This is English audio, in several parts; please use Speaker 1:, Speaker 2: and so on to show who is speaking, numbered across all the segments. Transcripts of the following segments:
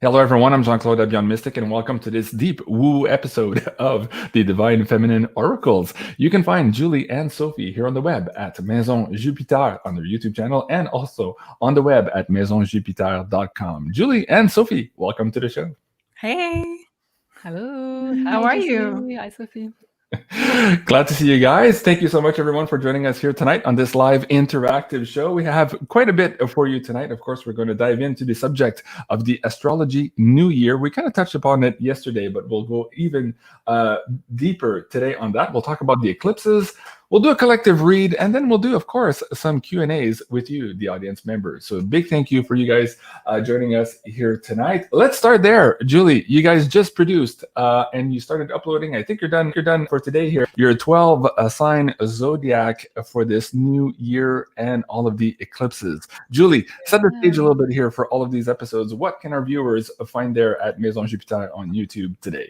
Speaker 1: Hello, everyone. I'm Jean-Claude BeyondMystic, and welcome to this deep woo episode of the Divine Feminine Oracles. You can find Julie and Sophie here on the web at MAISON Jupiter on their YouTube channel, and also on the web at maisonjupiter.com. Julie and Sophie, welcome to the show.
Speaker 2: Hey,
Speaker 3: Hello.
Speaker 2: how
Speaker 3: Hi,
Speaker 2: are
Speaker 3: JC.
Speaker 2: you?
Speaker 3: Hi, Sophie.
Speaker 1: Glad to see you guys. Thank you so much, everyone, for joining us here tonight on this live interactive show. We have quite a bit for you tonight. Of course, we're going to dive into the subject of the astrology new year. We kind of touched upon it yesterday, but we'll go even deeper today on that. We'll talk about the eclipses. We'll do a collective read, and then we'll do, of course, some Q&As with you, the audience members. So a big thank you for you guys joining us here tonight. Let's start there. Julie, you guys just produced and you started uploading. I think you're done for today here. Your 12 sign zodiac for this new year and all of the eclipses. Julie, set the stage a little bit here for all of these episodes. What can our viewers find there at Maison Jupiter on YouTube today?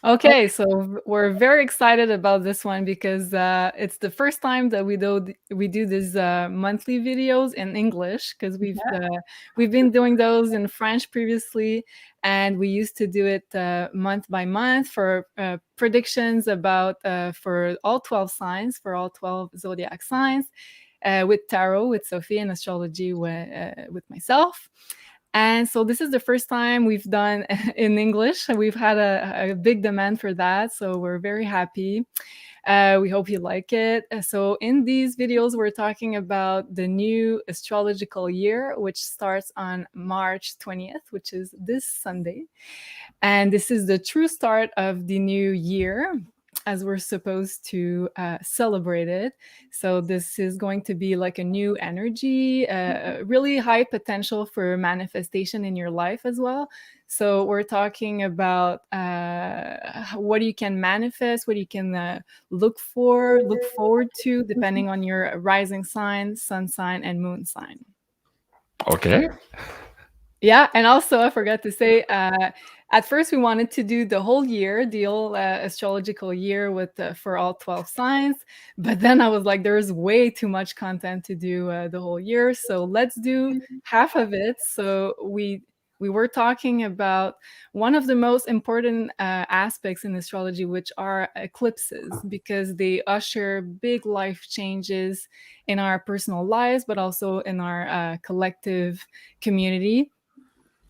Speaker 3: Okay, so we're very excited about this one because it's the first time that we do these monthly videos in English, because we've been doing those in French previously, and we used to do it month by month for predictions about for all 12 signs, for all 12 zodiac signs, with tarot, with Sophie, and astrology with myself. And so this is the first time we've done in English. We've had a big demand for that, so we're very happy. We hope you like it. So in these videos, we're talking about the new astrological year, which starts on March 20th, which is this Sunday. And this is the true start of the new year, as we're supposed to celebrate it. So this is going to be like a new energy, really high potential for manifestation in your life as well. So we're talking about what you can manifest, what you can look forward to, depending on your rising sign, sun sign, and moon sign.
Speaker 1: Okay.
Speaker 3: Yeah, and also I forgot to say, at first we wanted to do the whole year, the whole astrological year with for all 12 signs, but then I was like, there's way too much content to do the whole year, so let's do half of it. So we were talking about one of the most important aspects in astrology, which are eclipses, because they usher big life changes in our personal lives, but also in our collective community.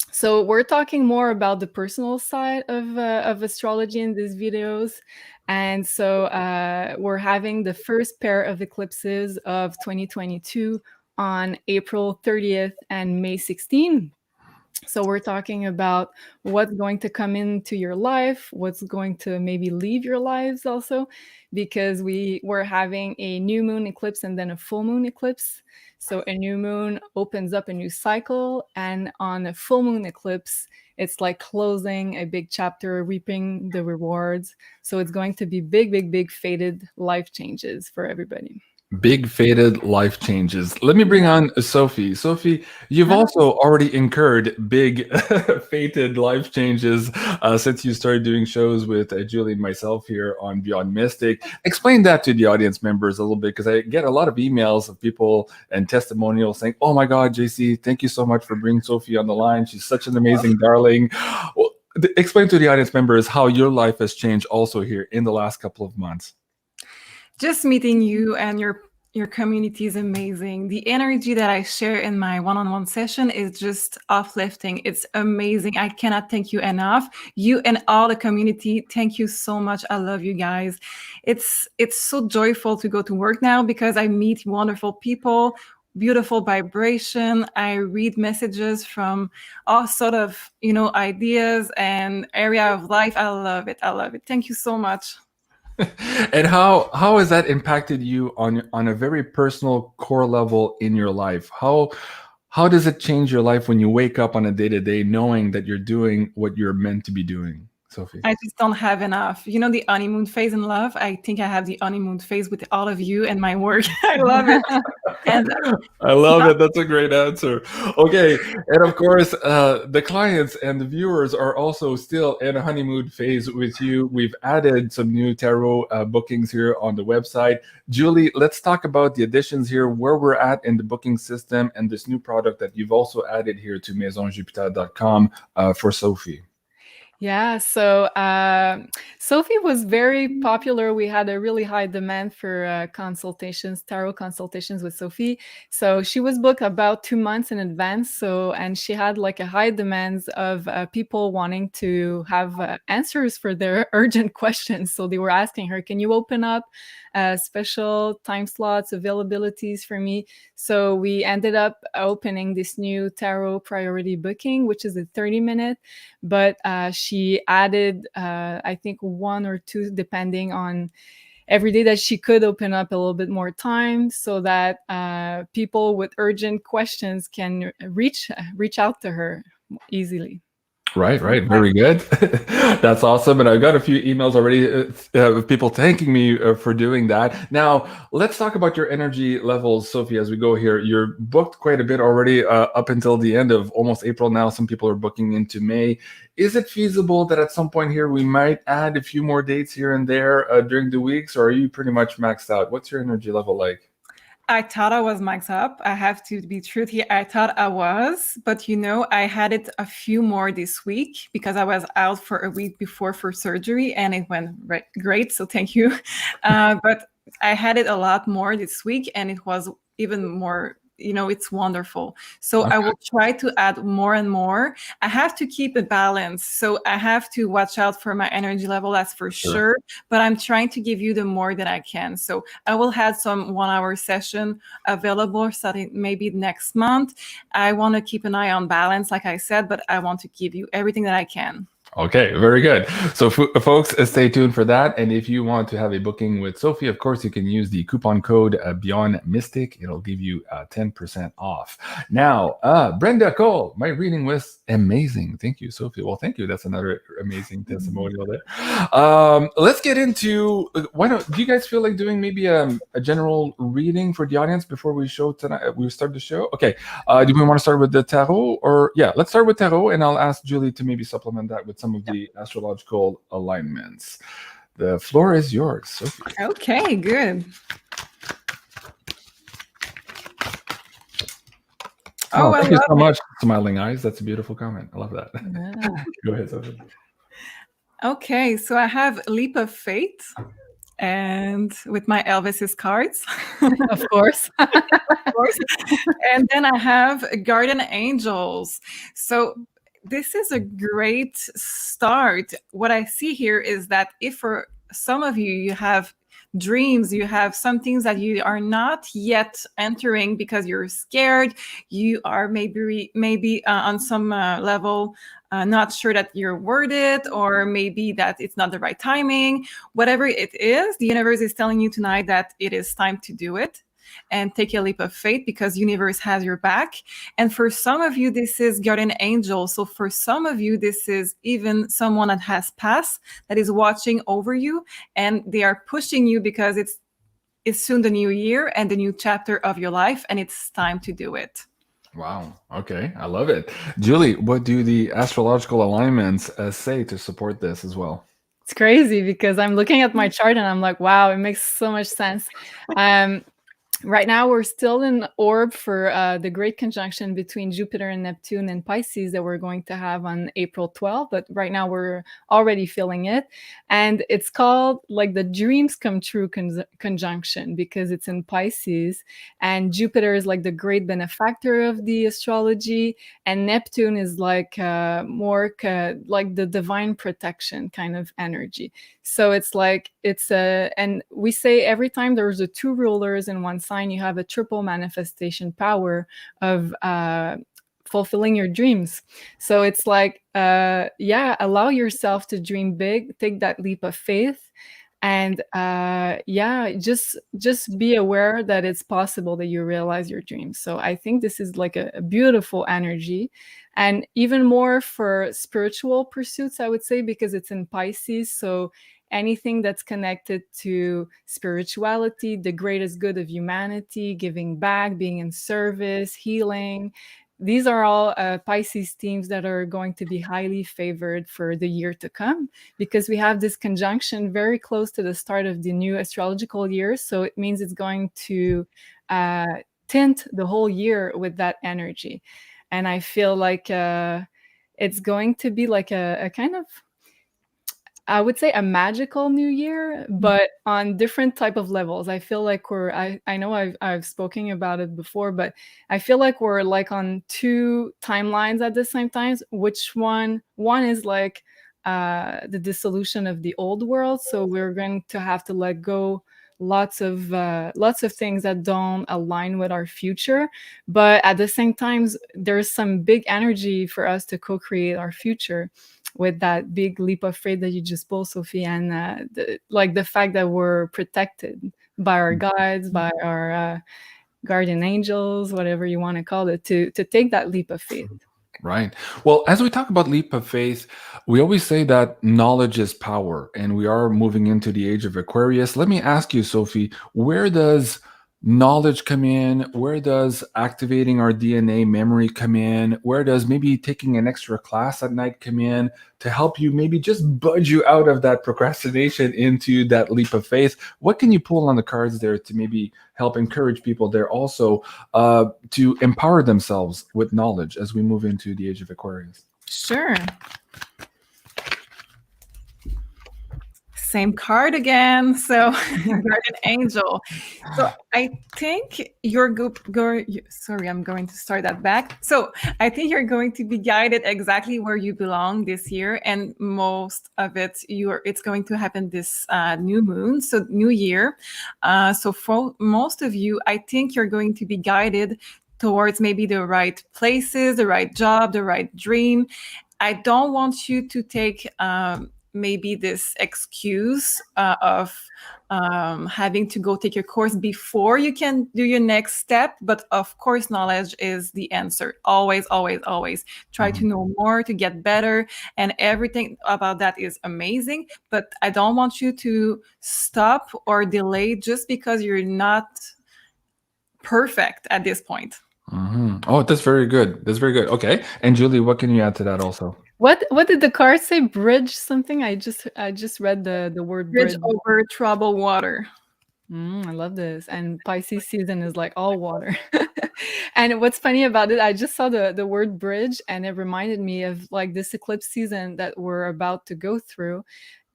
Speaker 3: So we're talking more about the personal side of astrology in these videos. And so we're having the first pair of eclipses of 2022 on April 30th and May 16th. So we're talking about what's going to come into your life, what's going to maybe leave your lives also, because we're having a new moon eclipse and then a full moon eclipse. So a new moon opens up a new cycle, and on a full moon eclipse, it's like closing a big chapter, reaping the rewards. So it's going to be big fated life changes for everybody.
Speaker 1: Big fated life changes. Let me bring on Sophie. Sophie, you've also already incurred big fated life changes since you started doing shows with Julie and myself here on Beyond Mystic. Explain that to the audience members a little bit, because I get a lot of emails of people and testimonials saying, "Oh my God, JC, thank you so much for bringing Sophie on the line. She's such an amazing darling." Well, explain to the audience members how your life has changed also here in the last couple of months.
Speaker 2: Just meeting you and your community is amazing. The energy that I share in my one-on-one session is just uplifting. It's amazing. I cannot thank you enough. You and all the community, thank you so much. I love you guys. It's so joyful to go to work now because I meet wonderful people, beautiful vibration. I read messages from all sort of, ideas and area of life. I love it. I love it. Thank you so much.
Speaker 1: And how has that impacted you on a very personal core level in your life? How does it change your life when you wake up on a day-to-day knowing that you're doing what you're meant to be doing, Sophie?
Speaker 2: I just don't have enough. You know, the honeymoon phase in love. I think I have the honeymoon phase with all of you and my work. I love it. And
Speaker 1: I love it. That's a great answer. Okay. And of course, the clients and the viewers are also still in a honeymoon phase with you. We've added some new tarot bookings here on the website. Julie, let's talk about the additions here, where we're at in the booking system, and this new product that you've also added here to MaisonJupiter.com for Sophie.
Speaker 3: Yeah, so Sophie was very popular. We had a really high demand for consultations, tarot consultations with Sophie. So she was booked about 2 months in advance. So, and she had like a high demands of people wanting to have answers for their urgent questions. So they were asking her, can you open up special time slots, availabilities for me? So we ended up opening this new tarot priority booking, which is a 30-minute, but she added, I think 1 or 2, depending on every day, that she could open up a little bit more time so that people with urgent questions can reach out to her easily.
Speaker 1: Right. Very good. That's awesome. And I've got a few emails already of people thanking me for doing that. Now, let's talk about your energy levels, Sophie, as we go here. You're booked quite a bit already up until the end of almost April now. Some people are booking into May. Is it feasible that at some point here we might add a few more dates here and there during the weeks, or are you pretty much maxed out? What's your energy level like?
Speaker 2: I thought I was maxed up. I have to be truth here. I thought I was, but you know, I had it a few more this week because I was out for a week before for surgery, and it went great. So thank you. But I had it a lot more this week, and it was even more. You know, it's wonderful. So
Speaker 1: Okay.
Speaker 2: I will try to add more and more. I have to keep a balance. So I have to watch out for my energy level, that's for sure. But I'm trying to give you the more that I can. So I will have some 1-hour session available starting maybe next month. I want to keep an eye on balance, like I said, but I want to give you everything that I can.
Speaker 1: Okay, very good. So folks, stay tuned for that. And if you want to have a booking with Sophie, of course, you can use the coupon code BeyondMystic. It'll give you 10% off. Now, Brenda Cole, my reading was amazing. Thank you, Sophie. Well, thank you. That's another amazing testimonial there. Let's get into, do you guys feel like doing maybe a general reading for the audience before we start the show? Okay. Do we want to start with the tarot, or yeah, let's start with tarot, and I'll ask Julie to maybe supplement that with some of the astrological alignments. The floor is yours, Sophie.
Speaker 2: Okay, good.
Speaker 1: Oh, thank you so much. Smiling eyes. That's a beautiful comment. I love that.
Speaker 3: Yeah.
Speaker 1: Go ahead, Sophie.
Speaker 2: Okay, so I have Leap of Faith, and with my Elvis's cards.
Speaker 3: Of course.
Speaker 2: Of course. And then I have Guardian Angels. So this is a great start. What I see here is that if for some of you, you have dreams, you have some things that you are not yet entering because you're scared, you are maybe on some level not sure that you're worth it, or maybe that it's not the right timing. Whatever it is, the universe is telling you tonight that it is time to do it and take a leap of faith, because universe has your back. And for some of you, this is guardian angel. So for some of you, this is even someone that has passed that is watching over you, and they are pushing you because it's soon the new year and the new chapter of your life, and it's time to do it.
Speaker 1: Wow. Okay. I love it. Julie, what do the astrological alignments say to support this as well?
Speaker 3: It's crazy because I'm looking at my chart and I'm like, wow, it makes so much sense. Right now, we're still in orb for the great conjunction between Jupiter and Neptune and Pisces that we're going to have on April 12th. But right now, we're already feeling it. And it's called like the dreams come true conjunction because it's in Pisces. And Jupiter is like the great benefactor of the astrology. And Neptune is like more like the divine protection kind of energy. So it's like, and we say every time there's a 2 rulers in one sign, you have a triple manifestation power of fulfilling your dreams. So it's like, allow yourself to dream big, take that leap of faith, And yeah, just be aware that it's possible that you realize your dreams. So I think this is like a beautiful energy, and even more for spiritual pursuits, I would say, because it's in Pisces. So anything that's connected to spirituality, the greatest good of humanity, giving back, being in service, healing, these are all Pisces themes that are going to be highly favored for the year to come, because we have this conjunction very close to the start of the new astrological year. So it means it's going to tint the whole year with that energy. And I feel like it's going to be like a kind of, I would say, a magical new year, but on different type of levels. I feel like I know I've spoken about it before, but I feel like we're like on two timelines at the same time. Which one is like the dissolution of the old world. So we're going to have to let go lots of things that don't align with our future, but at the same time there's some big energy for us to co-create our future with that big leap of faith that you just pulled, Sophie, and the fact that we're protected by our guides, by our guardian angels, whatever you want to call it, to take that leap of faith.
Speaker 1: Right. Well, as we talk about leap of faith, we always say that knowledge is power, and we are moving into the age of Aquarius. Let me ask you, Sophie, where does knowledge come in? Where does activating our DNA memory come in? Where does maybe taking an extra class at night come in to help you maybe just budge you out of that procrastination into that leap of faith? What can you pull on the cards there to maybe help encourage people there also to empower themselves with knowledge as we move into the age of Aquarius?
Speaker 2: Sure. Same card again. So guardian angel. So I think you're sorry, I'm going to start that back. So I think you're going to be guided exactly where you belong this year, and most of it it's going to happen this new moon, so new year. So for most of you, I think you're going to be guided towards maybe the right places, the right job, the right dream. I don't want you to take maybe this excuse of having to go take your course before you can do your next step. But of course, knowledge is the answer. Always, always, always. Try to know more, to get better. And everything about that is amazing. But I don't want you to stop or delay just because you're not perfect at this point.
Speaker 1: Oh, that's very good. That's very good. Okay. And Julie, what can you add to that also?
Speaker 3: What did the card say? Bridge something? I just read the word
Speaker 2: bridge over troubled water.
Speaker 3: I love this. And Pisces season is like all water. And what's funny about it, I just saw the word bridge, and it reminded me of like this eclipse season that we're about to go through.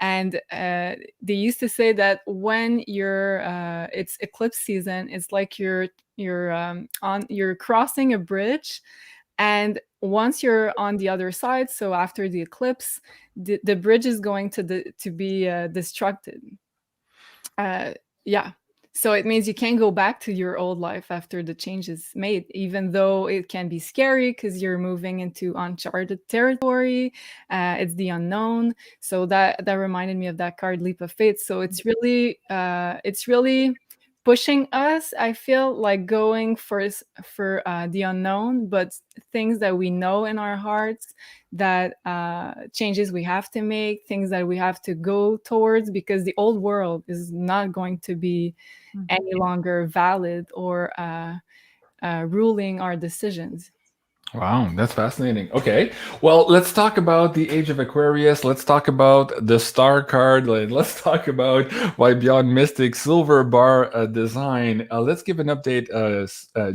Speaker 3: And they used to say that when it's eclipse season, it's like you're crossing a bridge. And once you're on the other side, so after the eclipse, the bridge is going to be destructed. Yeah. So it means you can't go back to your old life after the change is made, even though it can be scary because you're moving into uncharted territory. It's the unknown. So that reminded me of that card, Leap of Faith. So it's really pushing us, I feel like, going for the unknown, but things that we know in our hearts, that changes we have to make, things that we have to go towards, because the old world is not going to be any longer valid or ruling our decisions.
Speaker 1: Wow, that's fascinating. Okay, well, let's talk about the age of Aquarius. Let's talk about the star card. Let's talk about why BeyondMystic silver bar design. Let's give an update,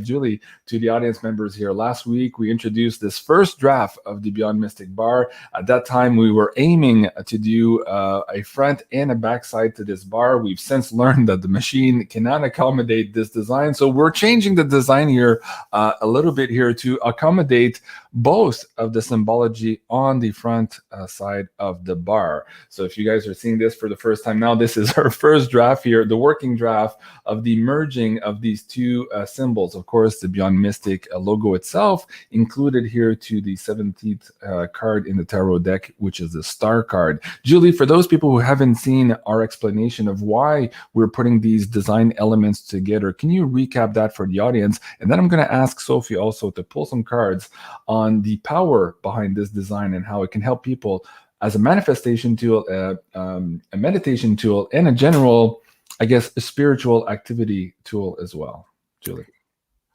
Speaker 1: Julie, to the audience members here. Last week, we introduced this first draft of the BeyondMystic bar. At that time, we were aiming to do a front and a back side to this bar. We've since learned that the machine cannot accommodate this design, so we're changing the design here a little bit here to accommodate accommodate both of the symbology on the front side of the bar. So if you guys are seeing this for the first time now, this is our first draft here, the working draft of the merging of these two symbols. Of course, the BeyondMystic logo itself included here to the 17th card in the tarot deck, which is the star card. Julie, for those people who haven't seen our explanation of why we're putting these design elements together, can you recap that for the audience? And then I'm going to ask Sophie also to pull some cards on the power behind this design and how it can help people as a manifestation tool, a meditation tool, and a general, I guess, a spiritual activity tool as well. Julie.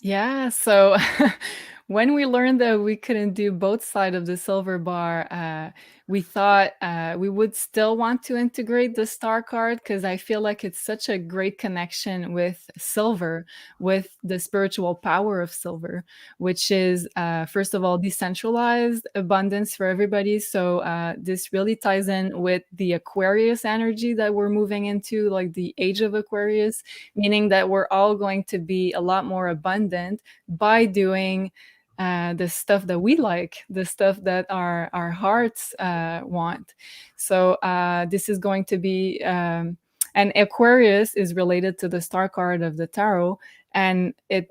Speaker 3: Yeah, so when we learned that we couldn't do both sides of the silver bar, we thought we would still want to integrate the star card because I feel like it's such a great connection with silver, with the spiritual power of silver, which is, first of all, decentralized abundance for everybody. So this really ties in with the Aquarius energy that we're moving into, like the age of Aquarius, meaning that we're all going to be a lot more abundant by doing the stuff that we like, the stuff that our hearts want. So this is going to be, and Aquarius is related to the star card of the tarot, and it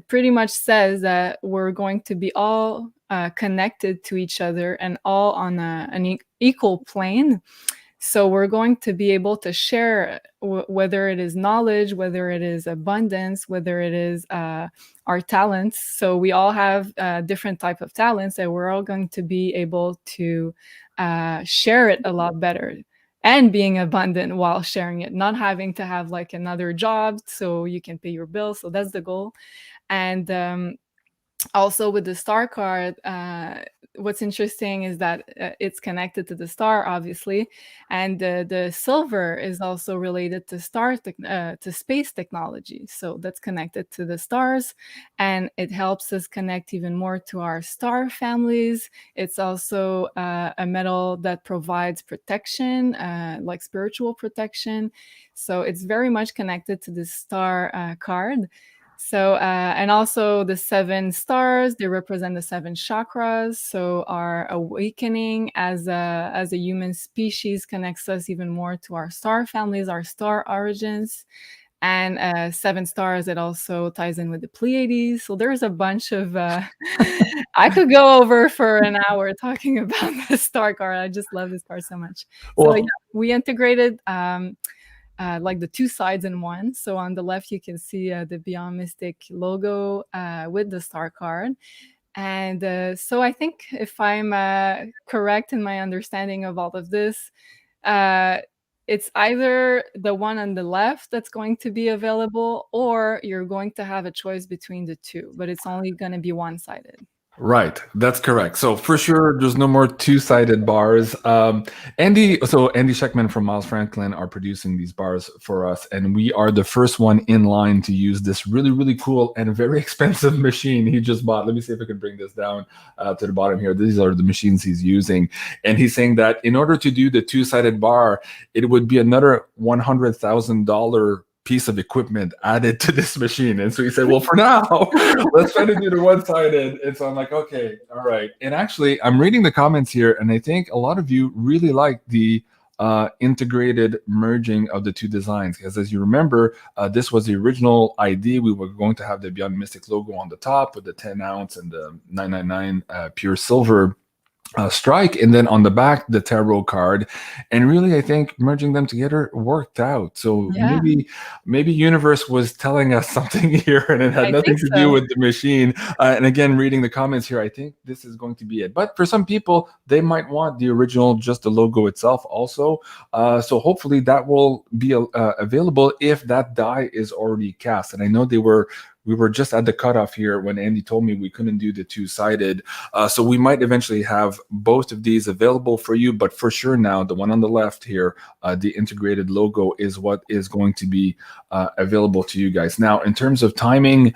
Speaker 3: pretty much says that we're going to be all connected to each other and all on an equal plane. So we're going to be able to share, whether it is knowledge, whether it is abundance, whether it is our talents. So we all have different type of talents, and we're all going to be able to share it a lot better, and being abundant while sharing it, not having to have like another job so you can pay your bills. So that's the goal. And also with the star card, what's interesting is that it's connected to the star, obviously, and the silver is also related to to space technology. So that's connected to the stars, and it helps us connect even more to our star families. It's also a metal that provides protection, like spiritual protection. So it's very much connected to the star card. So, and also the 7 stars, they represent the 7 chakras. So our awakening as a human species connects us even more to our star families, our star origins. And 7 stars, it also ties in with the Pleiades. So there's a bunch of, I could go over for an hour talking about the star card. I just love this card so much.
Speaker 1: Well,
Speaker 3: so yeah, we integrated like the 2 sides in one. So on the left, you can see the BeyondMystic logo with the star card. And so I think if I'm correct in my understanding of all of this, it's either the one on the left that's going to be available, or you're going to have a choice between the two, but it's only going to be one-sided.
Speaker 1: Right, that's correct. So for sure, there's no more 2-sided bars. Andy Scheckman from Miles Franklin are producing these bars for us, and we are the first one in line to use this really, really cool and very expensive machine he just bought. Let me see if I can bring this down to the bottom here. These are the machines he's using, and he's saying that in order to do the 2-sided bar, it would be another $100,000 piece of equipment added to this machine. And so he said, well, for now, let's try to do the one-sided. And so I'm like, okay, all right. And actually, I'm reading the comments here, and I think a lot of you really like the integrated merging of the 2 designs, because as you remember, this was the original idea. We were going to have the BeyondMystic logo on the top with the 10 ounce and the 999 pure silver strike, and then on the back the tarot card. And really, I think merging them together worked out. So
Speaker 3: Yeah.
Speaker 1: maybe universe was telling us something here, and it had nothing to do with the machine. And again, reading the comments here, I think this is going to be it. But for some people, they might want the original, just the logo itself also. So hopefully that will be available if that die is already cast. And I know we were just at the cutoff here when Andy told me we couldn't do the 2-sided. So we might eventually have both of these available for you, but for sure now, the one on the left here, the integrated logo, is what is going to be available to you guys. Now, in terms of timing,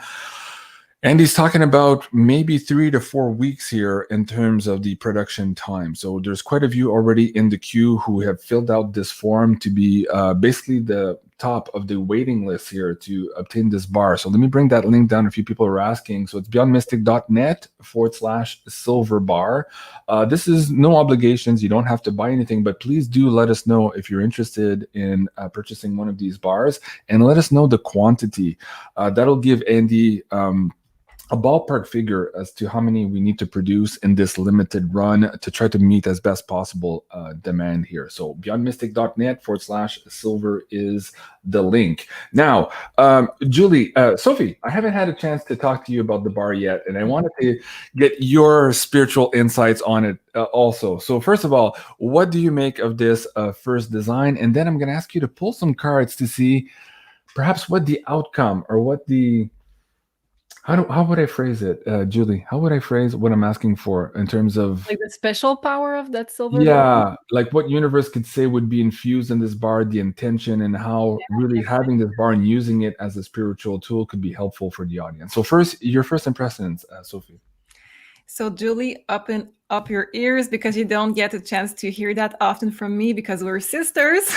Speaker 1: Andy's talking about maybe 3 to 4 weeks here in terms of the production time. So there's quite a few already in the queue who have filled out this form to be basically top of the waiting list here to obtain this bar. So let me bring that link down. A few people are asking. So it's beyondmystic.net/silver bar. This is no obligations. You don't have to buy anything, but please do let us know if you're interested in purchasing one of these bars, and let us know the quantity. That'll give Andy a ballpark figure as to how many we need to produce in this limited run to try to meet as best possible demand here. So beyondmystic.net/silver is the link. Now, Julie, Sophie, I haven't had a chance to talk to you about the bar yet, and I wanted to get your spiritual insights on it also. So first of all, what do you make of this first design? And then I'm going to ask you to pull some cards to see perhaps what the outcome or what the how would I phrase it, Julie? How would I phrase what I'm asking for in terms of
Speaker 3: like the special power of that silver?
Speaker 1: Yeah, like what universe could say would be infused in this bar, the intention, and how really having this bar and using it as a spiritual tool could be helpful for the audience. So first, your first impressions, Sophie.
Speaker 2: So Julie, open up your ears, because you don't get a chance to hear that often from me because we're sisters.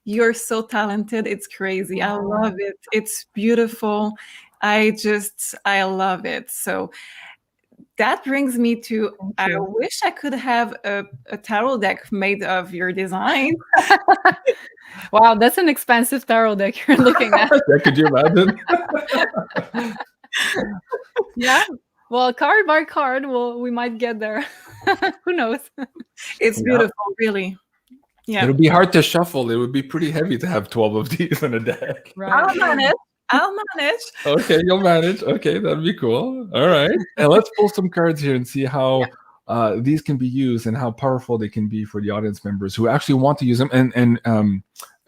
Speaker 2: You're so talented. It's crazy. I love it. It's beautiful. I love it. So that brings me to, I wish I could have a tarot deck made of your design.
Speaker 3: Wow, that's an expensive tarot deck you're looking at.
Speaker 1: Could you imagine?
Speaker 3: Yeah. Well, card by card, we might get there. Who knows?
Speaker 2: It's beautiful, really. Yeah.
Speaker 1: It'll be hard to shuffle. It would be pretty heavy to have 12 of these in a deck.
Speaker 3: Right.
Speaker 2: I'll manage.
Speaker 1: Okay, you'll manage. Okay, that'd be cool. All right. And let's pull some cards here and see how these can be used and how powerful they can be for the audience members who actually want to use them. And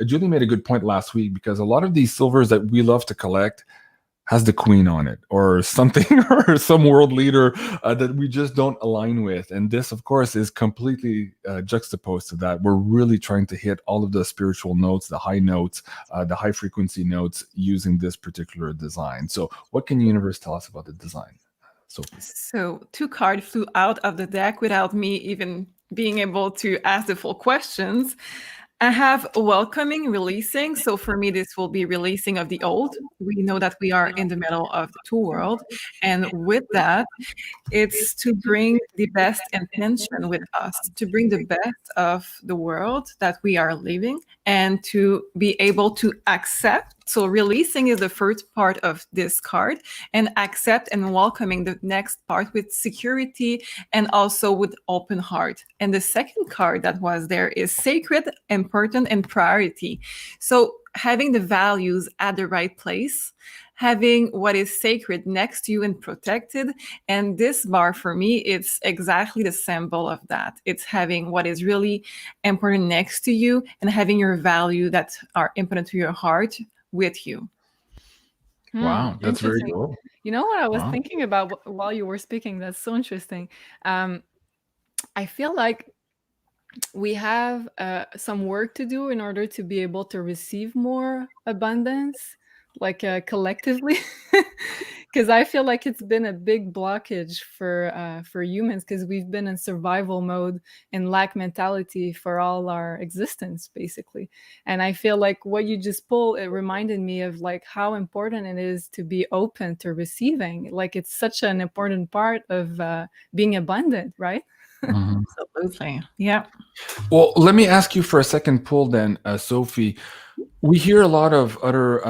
Speaker 1: Julie made a good point last week, because a lot of these silvers that we love to collect has the queen on it or something, or some world leader that we just don't align with. And this, of course, is completely juxtaposed to that. We're really trying to hit all of the spiritual notes, the high notes, the high frequency notes using this particular design. So what can the universe tell us about the design?
Speaker 2: So 2 cards flew out of the deck without me even being able to ask the full questions. I have welcoming, releasing. So for me, this will be releasing of the old. We know that we are in the middle of the 2 world. And with that, it's to bring the best intention with us, to bring the best of the world that we are living, and to be able to accept. So releasing is the first part of this card, and accept and welcoming the next part with security and also with open heart. And the second card that was there is sacred, important, and priority. So having the values at the right place, having what is sacred next to you and protected. And this bar for me, it's exactly the symbol of that. It's having what is really important next to you and having your value that are important to your heart with you.
Speaker 1: Wow, that's very cool.
Speaker 3: You know what I was thinking about while you were speaking? That's so interesting. I feel like we have some work to do in order to be able to receive more abundance, like collectively, because I feel like it's been a big blockage for humans, because we've been in survival mode and lack mentality for all our existence, basically. And I feel like what you just pulled, it reminded me of like how important it is to be open to receiving. Like it's such an important part of being abundant, right?
Speaker 1: Mm-hmm.
Speaker 2: Absolutely. Yeah.
Speaker 1: Well, let me ask you for a second pull then, Sophie. We hear a lot of other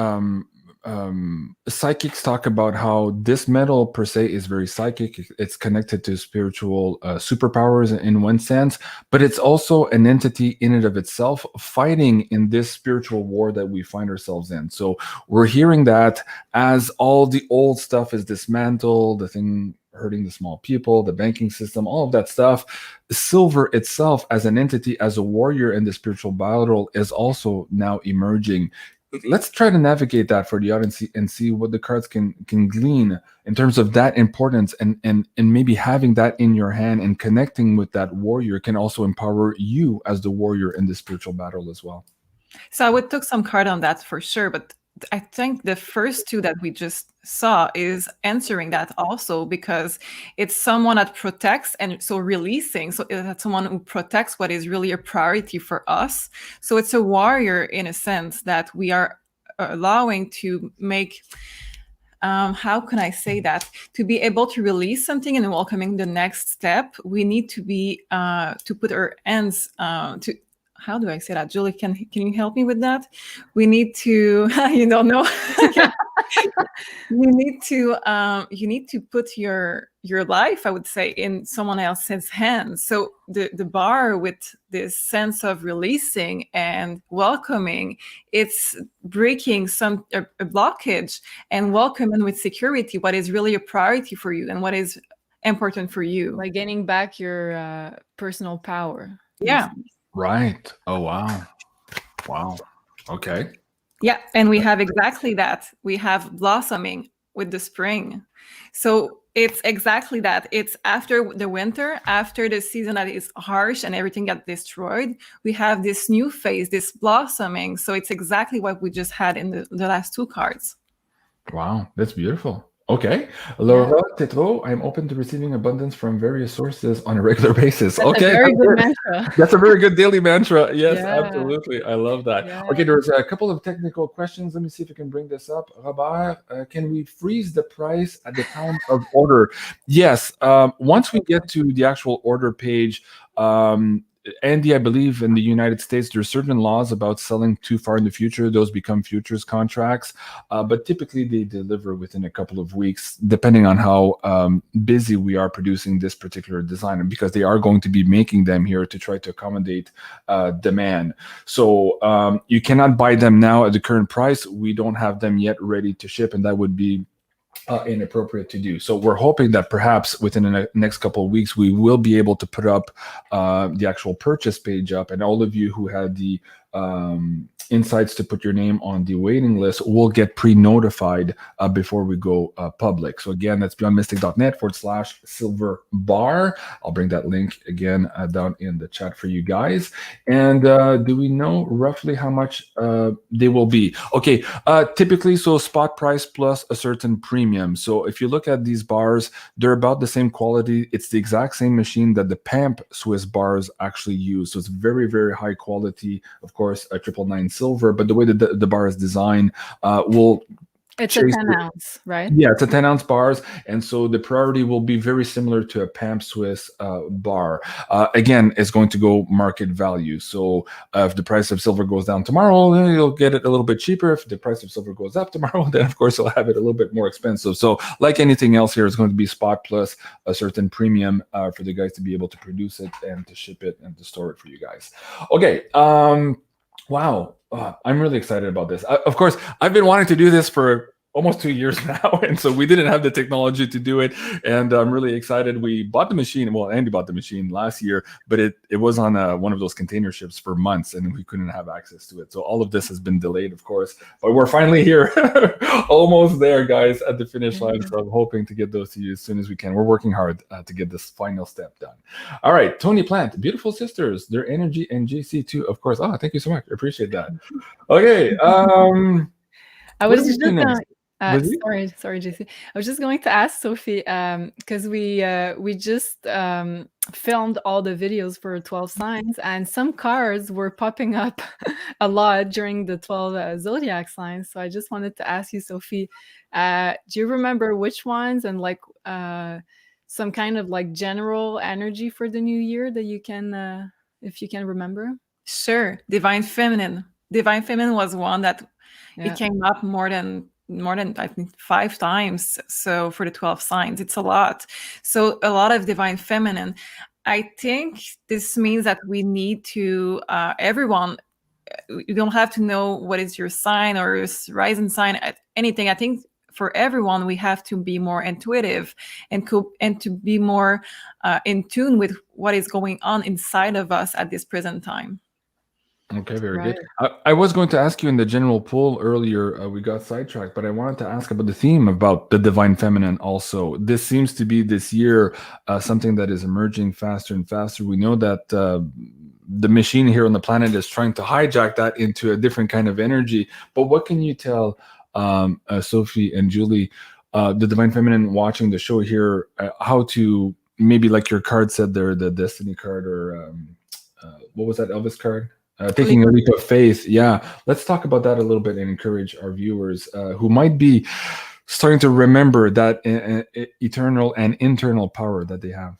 Speaker 1: psychics talk about how this metal per se is very psychic. It's connected to spiritual superpowers in one sense, but it's also an entity in and of itself fighting in this spiritual war that we find ourselves in. So we're hearing that as all the old stuff is dismantled, the thing hurting the small people, the banking system, all of that stuff. Silver itself as an entity, as a warrior in the spiritual battle, is also now emerging. Let's try to navigate that for the audience and see what the cards can glean in terms of that importance, and maybe having that in your hand and connecting with that warrior can also empower you as the warrior in the spiritual battle as well.
Speaker 2: So I would took some card on that for sure, but I think the first two that we just saw is answering that also, because it's someone that protects, and so releasing. So that's someone who protects what is really a priority for us. So it's a warrior in a sense that we are allowing to make, how can I say that? To be able to release something and welcoming the next step, we need to be, to put our hands, to, how do I say that? Julie, can you help me with that? We need to, you don't know. You need to put your life, I would say, in someone else's hands. So the bar with this sense of releasing and welcoming, it's breaking a blockage and welcoming with security what is really a priority for you and what is important for you.
Speaker 3: Like gaining back your personal power.
Speaker 2: Yeah.
Speaker 1: Right. Oh, wow. Wow. Okay.
Speaker 2: Yeah. And we have exactly that. We have blossoming with the spring. So it's exactly that. It's after the winter, after the season that is harsh and everything got destroyed, we have this new phase, this blossoming. So it's exactly what we just had in the last two cards.
Speaker 1: Wow. That's beautiful. Okay. Laura Tetro, I'm open to receiving abundance from various sources on a regular basis.
Speaker 3: That's
Speaker 1: okay.
Speaker 3: a very good mantra.
Speaker 1: That's a very good daily mantra. Yes,
Speaker 3: Yeah.
Speaker 1: absolutely. I love that.
Speaker 3: Yeah.
Speaker 1: Okay, there's a couple of technical questions. Let me see if I can bring this up. Robert, can we freeze the price at the time of order? Yes. Once we get to the actual order page, Andy, I believe in the United States, there's certain laws about selling too far in the future. Those become futures contracts, but typically they deliver within a couple of weeks, depending on how busy we are producing this particular design, and because they are going to be making them here to try to accommodate demand. So you cannot buy them now at the current price. We don't have them yet ready to ship, and that would be inappropriate to do. So we're hoping that perhaps within the next couple of weeks, we will be able to put up the actual purchase page up, and all of you who had the insights to put your name on the waiting list will get pre-notified before we go public. So again, that's beyondmystic.net/silver bar. I'll bring that link again down in the chat for you guys. And do we know roughly how much they will be? Okay, typically, so spot price plus a certain premium. So if you look at these bars, they're about the same quality. It's the exact same machine that the PAMP Swiss bars actually use. So it's very, very high quality. Of course, a 999 silver, but the way that the bar is designed will...
Speaker 3: It's a 10 ounce, right?
Speaker 1: Yeah, it's a 10 ounce bars. And so the priority will be very similar to a PAMP Swiss bar. Again, it's going to go market value. So if the price of silver goes down tomorrow, then you'll get it a little bit cheaper. If the price of silver goes up tomorrow, then of course you'll have it a little bit more expensive. So like anything else here, it's going to be spot plus a certain premium for the guys to be able to produce it and to ship it and to store it for you guys. Okay. Wow. I'm really excited about this. Of course, I've been wanting to do this for almost 2 years now, and so we didn't have the technology to do it, and I'm really excited. We bought the machine. Well, Andy bought the machine last year, but it was on one of those container ships for months, and we couldn't have access to it. So all of this has been delayed, of course, but we're finally here, almost there, guys, at the finish line. So I'm hoping to get those to you as soon as we can. We're working hard to get this final step done. All right, Tony Plant, beautiful sisters, their energy, and JC too, of course. Oh, thank you so much. I appreciate that. Okay.
Speaker 3: I was just sorry, JC. I was just going to ask Sophie because we just filmed all the videos for 12 signs, and some cards were popping up a lot during the 12 zodiac signs. So I just wanted to ask you, Sophie, do you remember which ones, and like some kind of like general energy for the new year that you can, if you can remember?
Speaker 2: Sure. Divine Feminine. Divine Feminine was one that it came up more than I think 5 times. So for the 12 signs, it's a lot. So a lot of Divine Feminine. I think this means that we need to, everyone, you don't have to know what is your sign or your rising sign, anything. I think for everyone, we have to be more intuitive and to be more in tune with what is going on inside of us at this present time.
Speaker 1: Okay, very good. I was going to ask you in the general poll earlier, we got sidetracked, but I wanted to ask about the theme about the Divine Feminine also. This seems to be this year something that is emerging faster and faster. We know that the machine here on the planet is trying to hijack that into a different kind of energy. But what can you tell Sophie and Julie, the Divine Feminine watching the show here, how to, maybe like your card said there, the Destiny card, or what was that Elvis card? Taking a leap of faith. Yeah, let's talk about that a little bit and encourage our viewers who might be starting to remember that eternal and internal power that they have.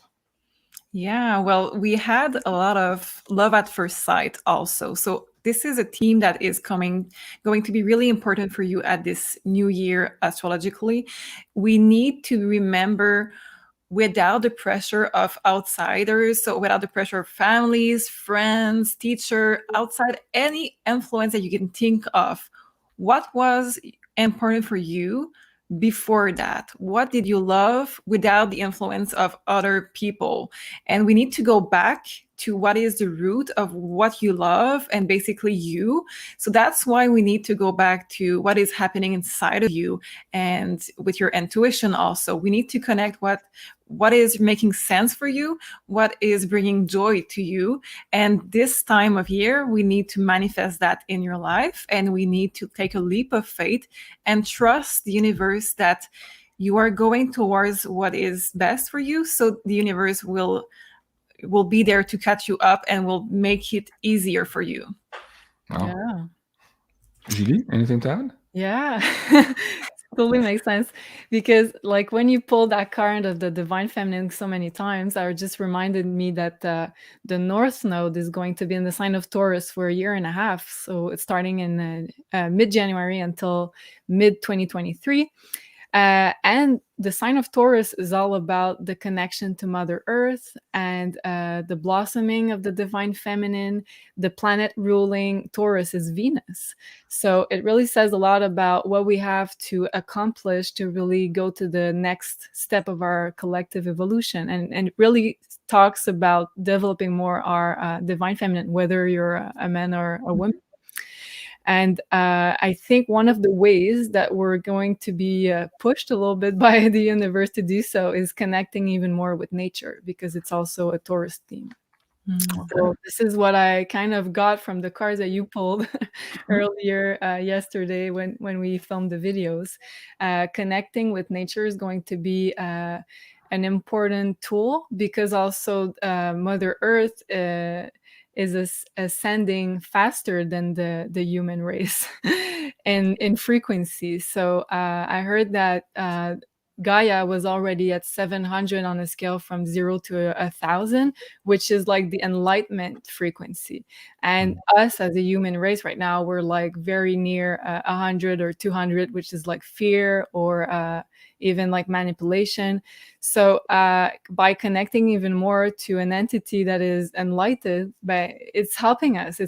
Speaker 2: Yeah, well, we had a lot of love at first sight also. So this is a theme that is going to be really important for you at this new year astrologically. We need to remember, without the pressure of outsiders, so without the pressure of families, friends, teacher, outside any influence that you can think of, what was important for you before that? What did you love without the influence of other people? And we need to go back to what is the root of what you love and basically you. So that's why we need to go back to what is happening inside of you and with your intuition also. We need to connect what is making sense for you, what is bringing joy to you. And this time of year, we need to manifest that in your life, and we need to take a leap of faith and trust the universe that you are going towards what is best for you. So the universe will be there to catch you up and will make it easier for you.
Speaker 1: Wow.
Speaker 3: Yeah.
Speaker 1: Julie, anything to add?
Speaker 3: Yeah. Totally makes sense, because like when you pull that card of the Divine Feminine so many times, I just reminded me that the North Node is going to be in the sign of Taurus for a year and a half. So it's starting in mid-January until mid-2023. And the sign of Taurus is all about the connection to Mother Earth and the blossoming of the Divine Feminine. The planet ruling Taurus is Venus. So it really says a lot about what we have to accomplish to really go to the next step of our collective evolution. And it really talks about developing more our Divine Feminine, whether you're a man or a woman. And I think one of the ways that we're going to be pushed a little bit by the universe to do so is connecting even more with nature, because it's also a Taurus theme. So this is what I kind of got from the cards that you pulled earlier yesterday when we filmed the videos. Connecting with nature is going to be an important tool, because also Mother Earth is ascending faster than the human race in frequency. So I heard that Gaia was already at 700 on a scale from 0 to 1,000, which is like the enlightenment frequency. And us as a human race right now, we're like very near 100 or 200, which is like fear or even like manipulation. So by connecting even more to an entity that is enlightened, but it's helping us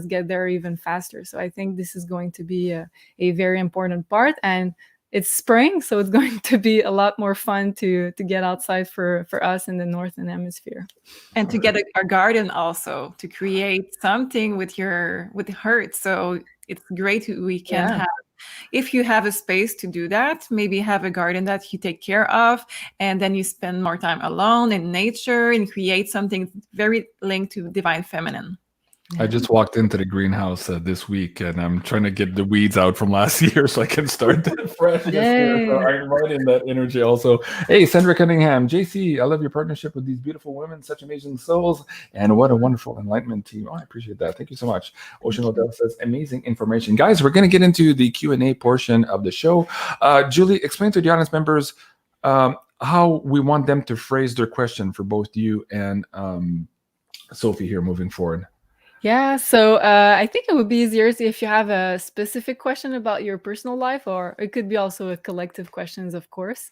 Speaker 3: get there even faster. So I think this is going to be a very important part. And it's spring, so it's going to be a lot more fun to get outside for us in the Northern Hemisphere.
Speaker 2: And to get a garden also, to create something with the heart. So it's great we can have, if you have a space to do that, maybe have a garden that you take care of, and then you spend more time alone in nature and create something very linked to Divine Feminine.
Speaker 1: I just walked into the greenhouse this week, and I'm trying to get the weeds out from last year so I can start fresh this year. So I'm right in that energy also. Hey, Sandra Cunningham, JC, I love your partnership with these beautiful women, such amazing souls, and what a wonderful enlightenment team. Oh, I appreciate that. Thank you so much. Ocean Odell says, amazing information. Guys, we're going to get into the Q&A portion of the show. Julie, explain to the audience members how we want them to phrase their question for both you and Sophie here moving forward.
Speaker 3: Yeah, so I think it would be easier if you have a specific question about your personal life, or it could be also a collective questions, of course.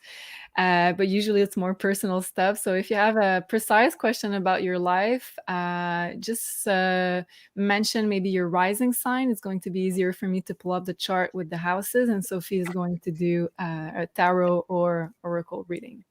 Speaker 3: But usually it's more personal stuff. So if you have a precise question about your life, just mention maybe your rising sign. It's going to be easier for me to pull up the chart with the houses, and Sophie is going to do a tarot or oracle reading.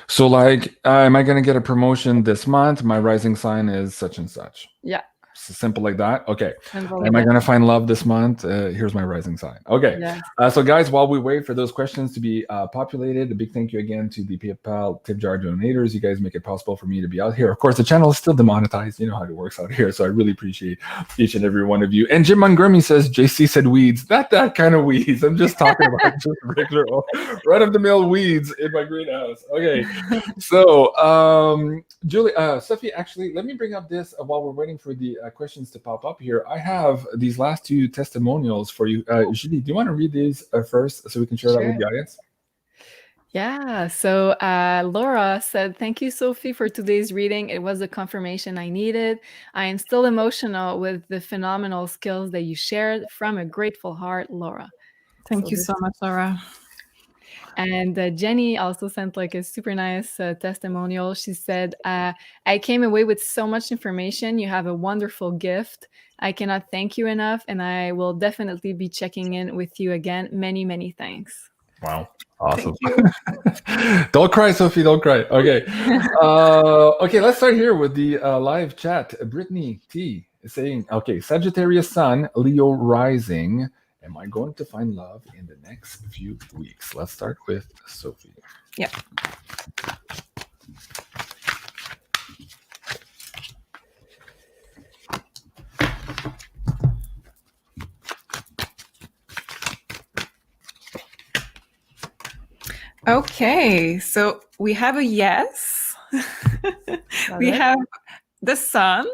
Speaker 1: So like, am I going to get a promotion this month? My rising sign is such and such.
Speaker 3: Yeah.
Speaker 1: Simple like that. Okay.
Speaker 3: Simple
Speaker 1: Am I
Speaker 3: like
Speaker 1: going to find love this month? Here's my rising sign. Okay.
Speaker 3: Yes.
Speaker 1: So guys, while we wait for those questions to be populated, a big thank you again to the PayPal tip jar donators. You guys make it possible for me to be out here. Of course, the channel is still demonetized. You know how it works out here. So I really appreciate each and every one of you. And Jim Montgomery says, JC said weeds. Not that kind of weeds. I'm just talking about just regular run-of-the-mill weeds in my greenhouse. Okay. So Julie, Sophie, actually, let me bring up this while we're waiting for the questions to pop up here. I have these last two testimonials for you. Julie, do you want to read these first so we can share that with the audience?
Speaker 3: Yeah, so Laura said, thank you, Sophie, for today's reading. It was the confirmation I needed. I am still emotional with the phenomenal skills that you shared. From a grateful heart, Laura.
Speaker 2: Thank you so much, Laura.
Speaker 3: And Jenny also sent like a super nice testimonial. She said, I came away with so much information. You have a wonderful gift. I cannot thank you enough, and I will definitely be checking in with you again. Many, many thanks.
Speaker 1: Wow. Awesome. Don't cry, Sophie. Don't cry. Okay. Okay, let's start here with the live chat. Brittany T is saying, okay, Sagittarius Sun, Leo rising. Am I going to find love in the next few weeks? Let's start with Sophie.
Speaker 2: Yeah. Okay, so we have a yes. We have the Sun,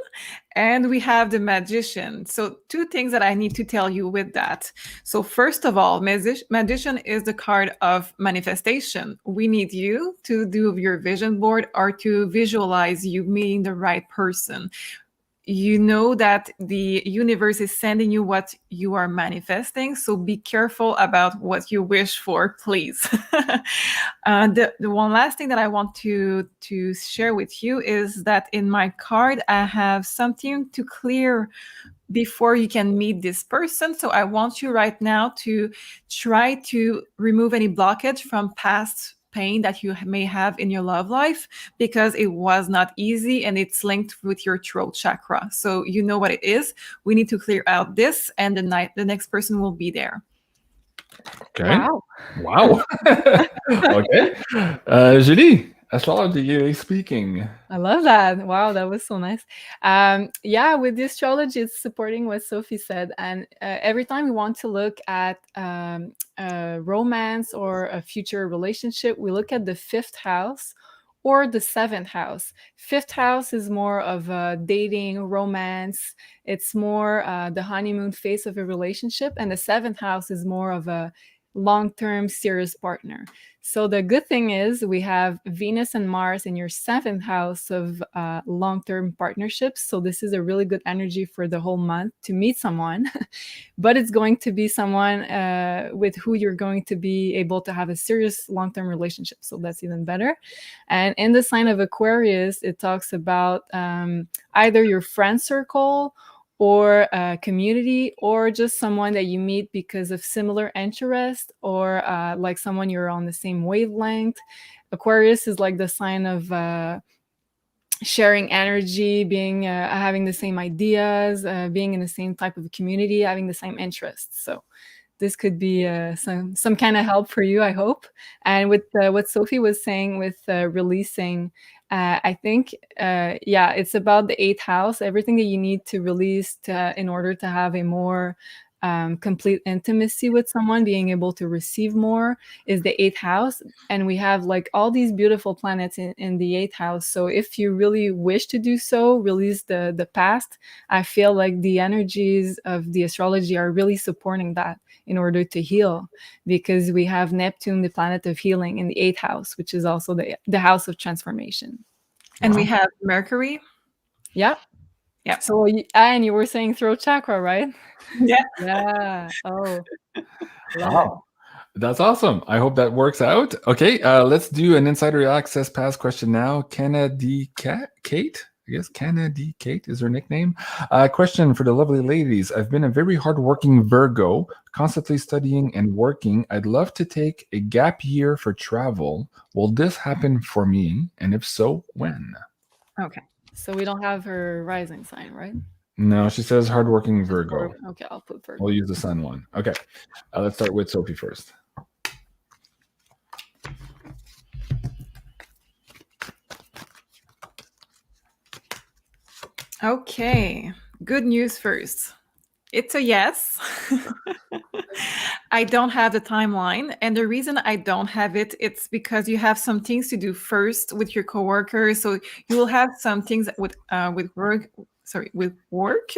Speaker 2: and we have the Magician. So two things that I need to tell you with that. So first of all, Magician is the card of manifestation. We need you to do your vision board or to visualize you meeting the right person. You know that the universe is sending you what you are manifesting, so be careful about what you wish for, please. The one last thing that I want to share with you is that in my card, I have something to clear before you can meet this person. So I want you right now to try to remove any blockage from past pain that you may have in your love life, because it was not easy and it's linked with your throat chakra. So you know what it is. We need to clear out this, and the next person will be there.
Speaker 1: Okay. Wow. Okay. Julie, astrology speaking.
Speaker 3: I love that. Wow, that was so nice. Yeah, with the astrology, it's supporting what Sophie said. And every time we want to look at romance or a future relationship, we look at the 5th house or the 7th house. 5th house is more of dating, romance. It's more the honeymoon phase of a relationship. And the 7th house is more of a long-term serious partner. So the good thing is we have Venus and Mars in your 7th house of long-term partnerships. So this is a really good energy for the whole month to meet someone, but it's going to be someone with who you're going to be able to have a serious long-term relationship. So that's even better. And in the sign of Aquarius, it talks about either your friend circle or a community, or just someone that you meet because of similar interest, or like someone you're on the same wavelength. Aquarius is like the sign of sharing energy, being having the same ideas, being in the same type of community, having the same interests. So this could be some kind of help for you, I hope. And with what Sophie was saying with releasing, I think, yeah, it's about the 8th house, everything that you need to release in order to have a more complete intimacy with someone, being able to receive more, is the 8th house. And we have like all these beautiful planets in the 8th house. So if you really wish to do so, release the past, I feel like the energies of the astrology are really supporting that in order to heal, because we have Neptune, the planet of healing, in the 8th house, which is also the house of transformation.
Speaker 2: And we have Mercury.
Speaker 3: Yeah.
Speaker 2: Yeah.
Speaker 3: So, and you were saying throat chakra, right?
Speaker 2: Yeah.
Speaker 3: Yeah. Oh.
Speaker 1: Wow. That's awesome. I hope that works out. Okay, let's do an insider access pass question now. Kennedy Kate? I guess Kennedy Kate is her nickname. Question for the lovely ladies. I've been a very hardworking Virgo, constantly studying and working. I'd love to take a gap year for travel. Will this happen for me? And if so, when?
Speaker 2: Okay.
Speaker 3: So we don't have her rising sign, right?
Speaker 1: No, she says hardworking Virgo.
Speaker 3: Okay, I'll put Virgo.
Speaker 1: We'll use the sun one. Okay. Let's start with Sophie first.
Speaker 2: Okay, good news first. It's a yes. I don't have the timeline, and the reason I don't have it, it's because you have some things to do first with your coworkers. So you will have some things with work. With work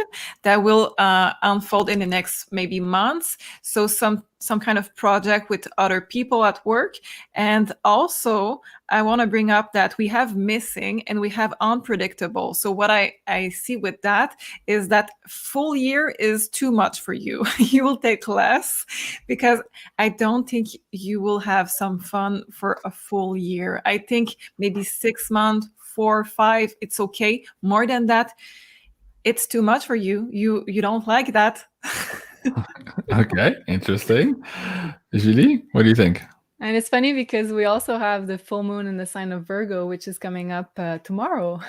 Speaker 2: that will unfold in the next maybe months. So some kind of project with other people at work. And also, I want to bring up that we have missing and we have unpredictable. So what I see with that is that full year is too much for you. You will take less because I don't think you will have some fun for a full year. I think maybe 6 months, 4 or 5, it's okay. More than that, it's too much for you. You don't like that.
Speaker 1: Okay, interesting. Julie, what do you think?
Speaker 3: And it's funny because we also have the full moon in the sign of Virgo, which is coming up tomorrow.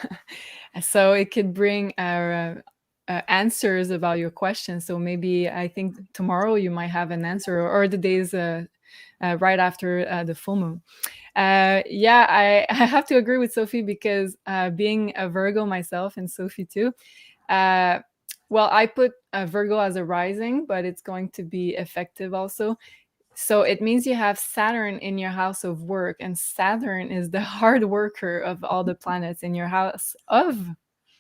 Speaker 3: So it could bring our answers about your questions. So maybe I think tomorrow you might have an answer, or the days right after the full moon. Yeah, I have to agree with Sophie because being a Virgo myself, and Sophie too, well, I put Virgo as a rising, but it's going to be effective also. So it means you have Saturn in your house of work, and Saturn is the hard worker of all the planets in your house of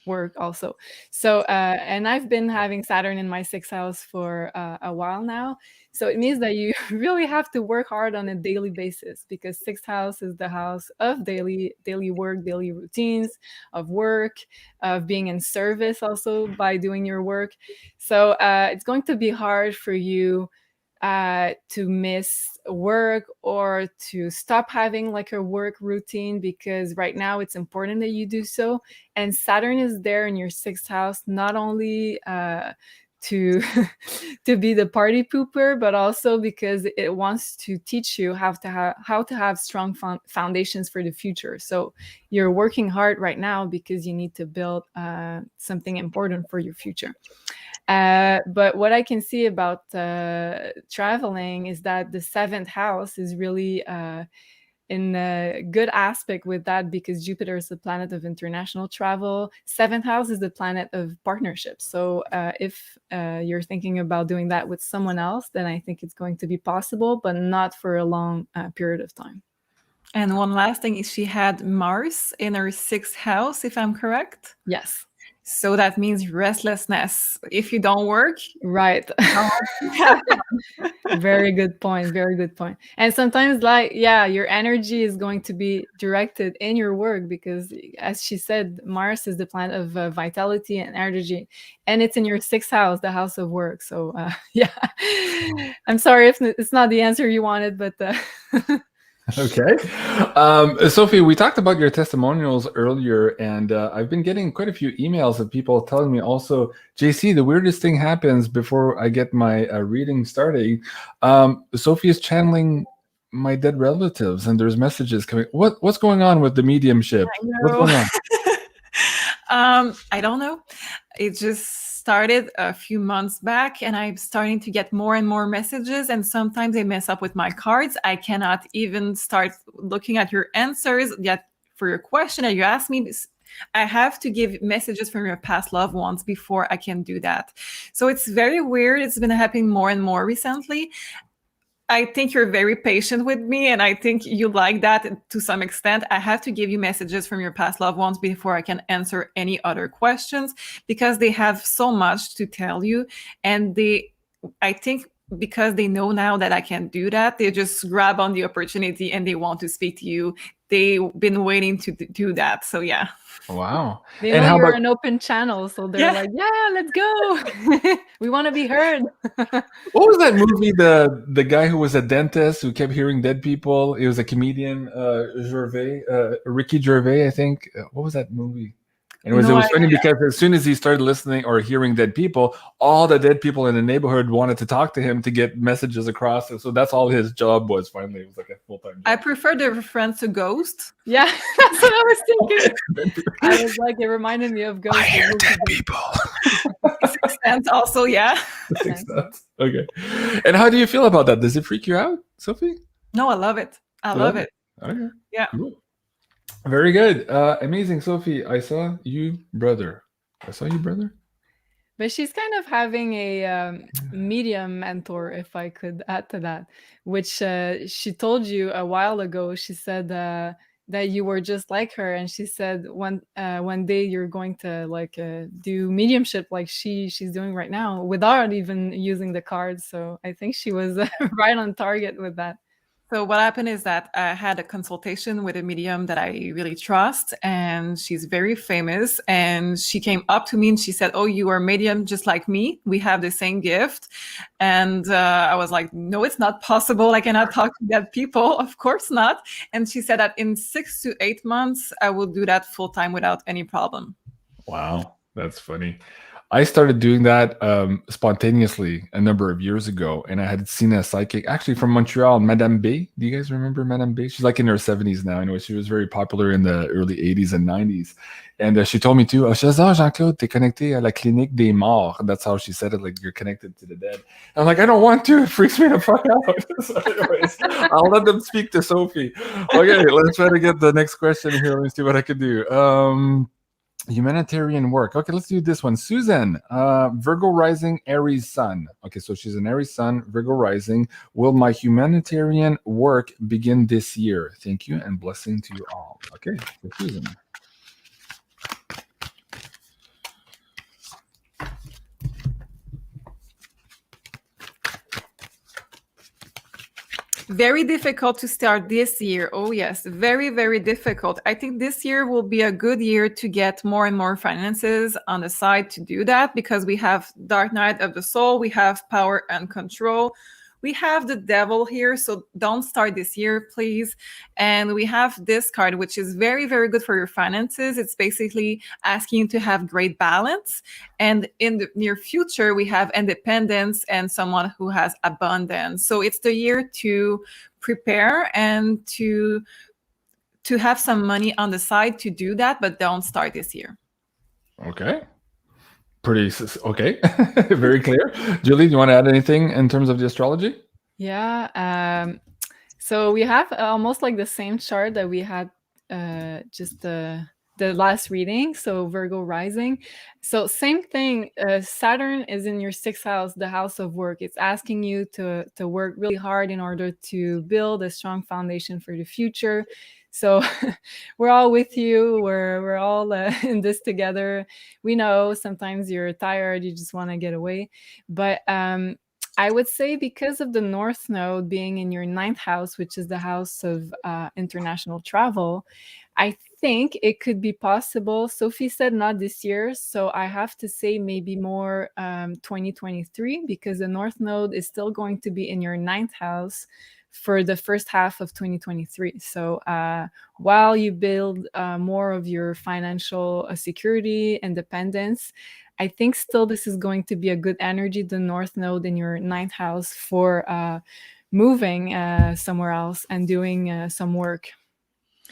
Speaker 3: work also. So and I've been having Saturn in my 6th house for a while now. So it means that you really have to work hard on a daily basis, because 6th house is the house of daily work, daily routines, of work, of being in service also by doing your work. So it's going to be hard for you to miss work or to stop having like a work routine, because right now it's important that you do so. And Saturn is there in your 6th house, not only to to be the party pooper, but also because it wants to teach you how to have strong foundations for the future. So you're working hard right now because you need to build something important for your future. But what I can see about traveling is that the 7th house is really in a good aspect with that, because Jupiter is the planet of international travel. 7th house is the planet of partnerships. So if you're thinking about doing that with someone else, then I think it's going to be possible, but not for a long period of time.
Speaker 2: And one last thing is she had Mars in her 6th house, if I'm correct.
Speaker 3: Yes.
Speaker 2: So that means restlessness. If you don't work,
Speaker 3: right. Very good point. Very good point. And sometimes, like, yeah, your energy is going to be directed in your work, because, as she said, Mars is the planet of vitality and energy, and it's in your 6th house, the house of work. So, yeah, I'm sorry if it's not the answer you wanted, but.
Speaker 1: Okay. Sophie, we talked about your testimonials earlier, and I've been getting quite a few emails of people telling me also, JC, the weirdest thing happens before I get my reading starting. Sophie is channeling my dead relatives, and there's messages coming. What's going on with the mediumship? What's going on?
Speaker 2: I don't know. It just started a few months back, and I'm starting to get more and more messages, and sometimes they mess up with my cards. I cannot even start looking at your answers yet for your question that you asked me. I have to give messages from your past loved ones before I can do that. So it's very weird. It's been happening more and more recently. I think you're very patient with me, and I think you like that to some extent. I have to give you messages from your past loved ones before I can answer any other questions, because they have so much to tell you. And I think because they know now that I can do that, they just grab on the opportunity and they want to speak to you. They've been waiting to do that. So yeah.
Speaker 1: Wow.
Speaker 3: They know you're an open channel, so they're like, yeah, let's go. We want to be heard.
Speaker 1: What was that movie, the guy who was a dentist who kept hearing dead people? He was a comedian, Ricky Gervais, I think. What was that movie? And it was funny because as soon as he started listening or hearing dead people, all the dead people in the neighborhood wanted to talk to him to get messages across. So that's all his job was. Finally, it was like a full-time job.
Speaker 2: I prefer the reference to Ghost.
Speaker 3: Yeah, that's what I was thinking. I was like, it reminded me of Ghost.
Speaker 1: I hear dead people.
Speaker 2: sense also, yeah.
Speaker 1: Sixth sense. Okay. And how do you feel about that? Does it freak you out, Sophie?
Speaker 2: No, I love it. I love it.
Speaker 1: Okay.
Speaker 2: Yeah.
Speaker 1: Cool. Very good. Amazing, Sophie. I saw you, brother.
Speaker 3: But she's kind of having a medium mentor, if I could add to that, which she told you a while ago. She said that you were just like her, and she said one day you're going to do mediumship like she's doing right now without even using the cards. So I think she was right on target with that.
Speaker 2: So what happened is that I had a consultation with a medium that I really trust, and she's very famous. And she came up to me and she said, "Oh, you are a medium just like me. We have the same gift." And I was like, "No, it's not possible. I cannot talk to dead people. Of course not." And she said that in 6 to 8 months, I will do that full time without any problem.
Speaker 1: Wow, that's funny. I started doing that spontaneously a number of years ago, and I had seen a psychic actually from Montreal, Madame B. Do you guys remember Madame B? She's like in her 70s now. Anyway, she was very popular in the early 80s and 90s. And she told me too, she says, "Oh, Jean-Claude, t'es connecté à la clinique des morts." That's how she said it, like you're connected to the dead. And I'm like, I don't want to. It freaks me the fuck out. So anyways, I'll let them speak to Sophie. Okay, let's try to get the next question here. Let me see what I can do. Humanitarian work. Okay, let's do this one. Susan, Virgo rising, Aries sun. Okay, so she's an Aries sun, Virgo rising. Will my humanitarian work begin this year? Thank you and blessing to you all. Okay, so Susan.
Speaker 2: Very difficult to start this year. Oh, yes. Very, very difficult. I think this year will be a good year to get more and more finances on the side to do that, because we have Dark Night of the Soul, we have power and control. We have the devil here, so don't start this year, please. And we have this card, which is very, very good for your finances. It's basically asking you to have great balance. And in the near future, we have independence and someone who has abundance. So it's the year to prepare and to have some money on the side to do that, but don't start this year.
Speaker 1: Okay. Pretty okay. Very clear. Julie, do you want to add anything in terms of the astrology?
Speaker 3: Yeah. So we have almost like the same chart that we had just the last reading. So Virgo rising. So same thing. Saturn is in your 6th house, the house of work. It's asking you to work really hard in order to build a strong foundation for the future. So we're all with you. We're all in this together. We know sometimes you're tired, you just want to get away. But I would say because of the North Node being in your 9th house, which is the house of international travel, I think it could be possible. Sophie said not this year, so I have to say maybe more 2023, because the North Node is still going to be in your 9th house for the first half of 2023. So while you build more of your financial security, independence, I think still this is going to be a good energy, the North Node in your 9th house, for moving somewhere else and doing some work.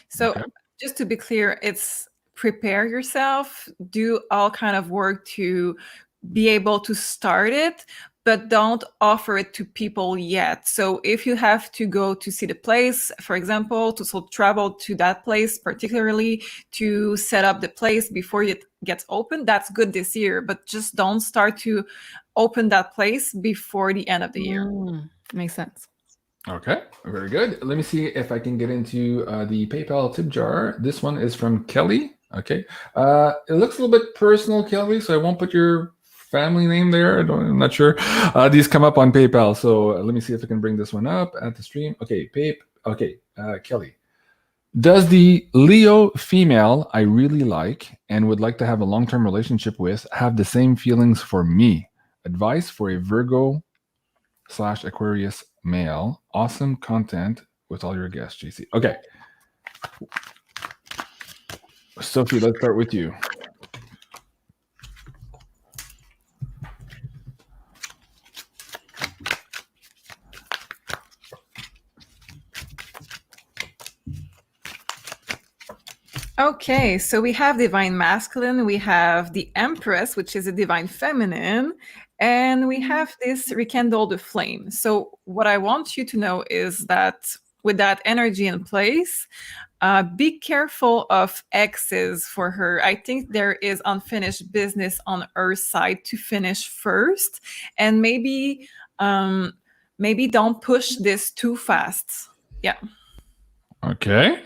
Speaker 2: So just to be clear, it's prepare yourself, do all kind of work to be able to start it, but don't offer it to people yet. So if you have to go to see the place, for example, to travel to that place, particularly to set up the place before it gets open, that's good this year, but just don't start to open that place before the end of the year.
Speaker 3: Makes sense.
Speaker 1: Okay, very good. Let me see if I can get into the PayPal tip jar. This one is from Kelly. Okay, it looks a little bit personal, Kelly, so I won't put your family name there. I'm not sure. These come up on PayPal, so let me see if I can bring this one up at the stream. Okay, Kelly. Does the Leo female I really like and would like to have a long-term relationship with have the same feelings for me? Advice for a Virgo/Aquarius male. Awesome content with all your guests, JC. Okay. Sophie, let's start with you.
Speaker 2: Okay, so we have divine masculine, we have the Empress, which is a divine feminine, and we have this rekindle the flame. So what I want you to know is that with that energy in place, be careful of exes for her. I think there is unfinished business on her side to finish first, and maybe don't push this too fast. Yeah.
Speaker 1: Okay.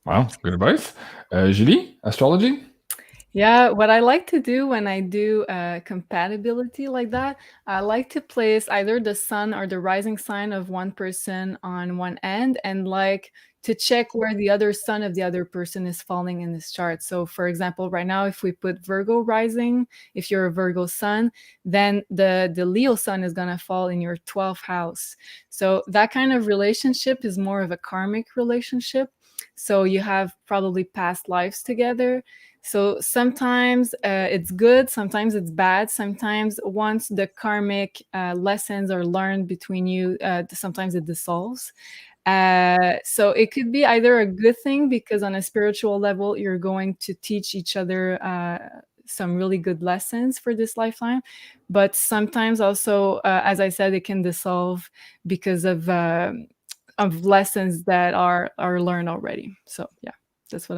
Speaker 1: Wow, good advice. Julie, astrology?
Speaker 3: Yeah, what I like to do when I do compatibility like that, I like to place either the sun or the rising sign of one person on one end and like to check where the other sun of the other person is falling in this chart. So for example, right now, if we put Virgo rising, if you're a Virgo sun, then the Leo sun is going to fall in your 12th house. So that kind of relationship is more of a karmic relationship. So you have probably past lives together. So sometimes it's good, sometimes it's bad. Sometimes once the karmic lessons are learned between you, sometimes it dissolves. So it could be either a good thing because on a spiritual level, you're going to teach each other some really good lessons for this lifetime. But sometimes also, as I said, it can dissolve because of lessons that are learned already. So yeah, that's what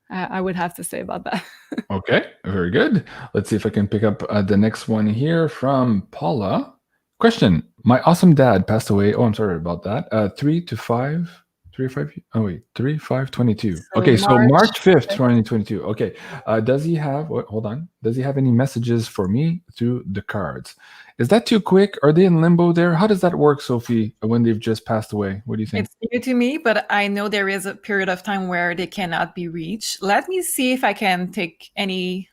Speaker 3: I would have to say about that.
Speaker 1: Okay, very good. Let's see if I can pick up the next one here from Paula. Question: my awesome dad passed away. Oh, I'm sorry about that. 3 to 5. 3 or 5. Oh wait, 3, 5, 22.
Speaker 3: So
Speaker 1: Okay, so March 5th,
Speaker 3: 5th.
Speaker 1: 2022. Okay. Does he have? Hold on. Does he have any messages for me through the cards? Is that too quick? Are they in limbo there? How does that work, Sophie? When they've just passed away? What do you think?
Speaker 2: It's new to me, but I know there is a period of time where they cannot be reached. Let me see if I can take any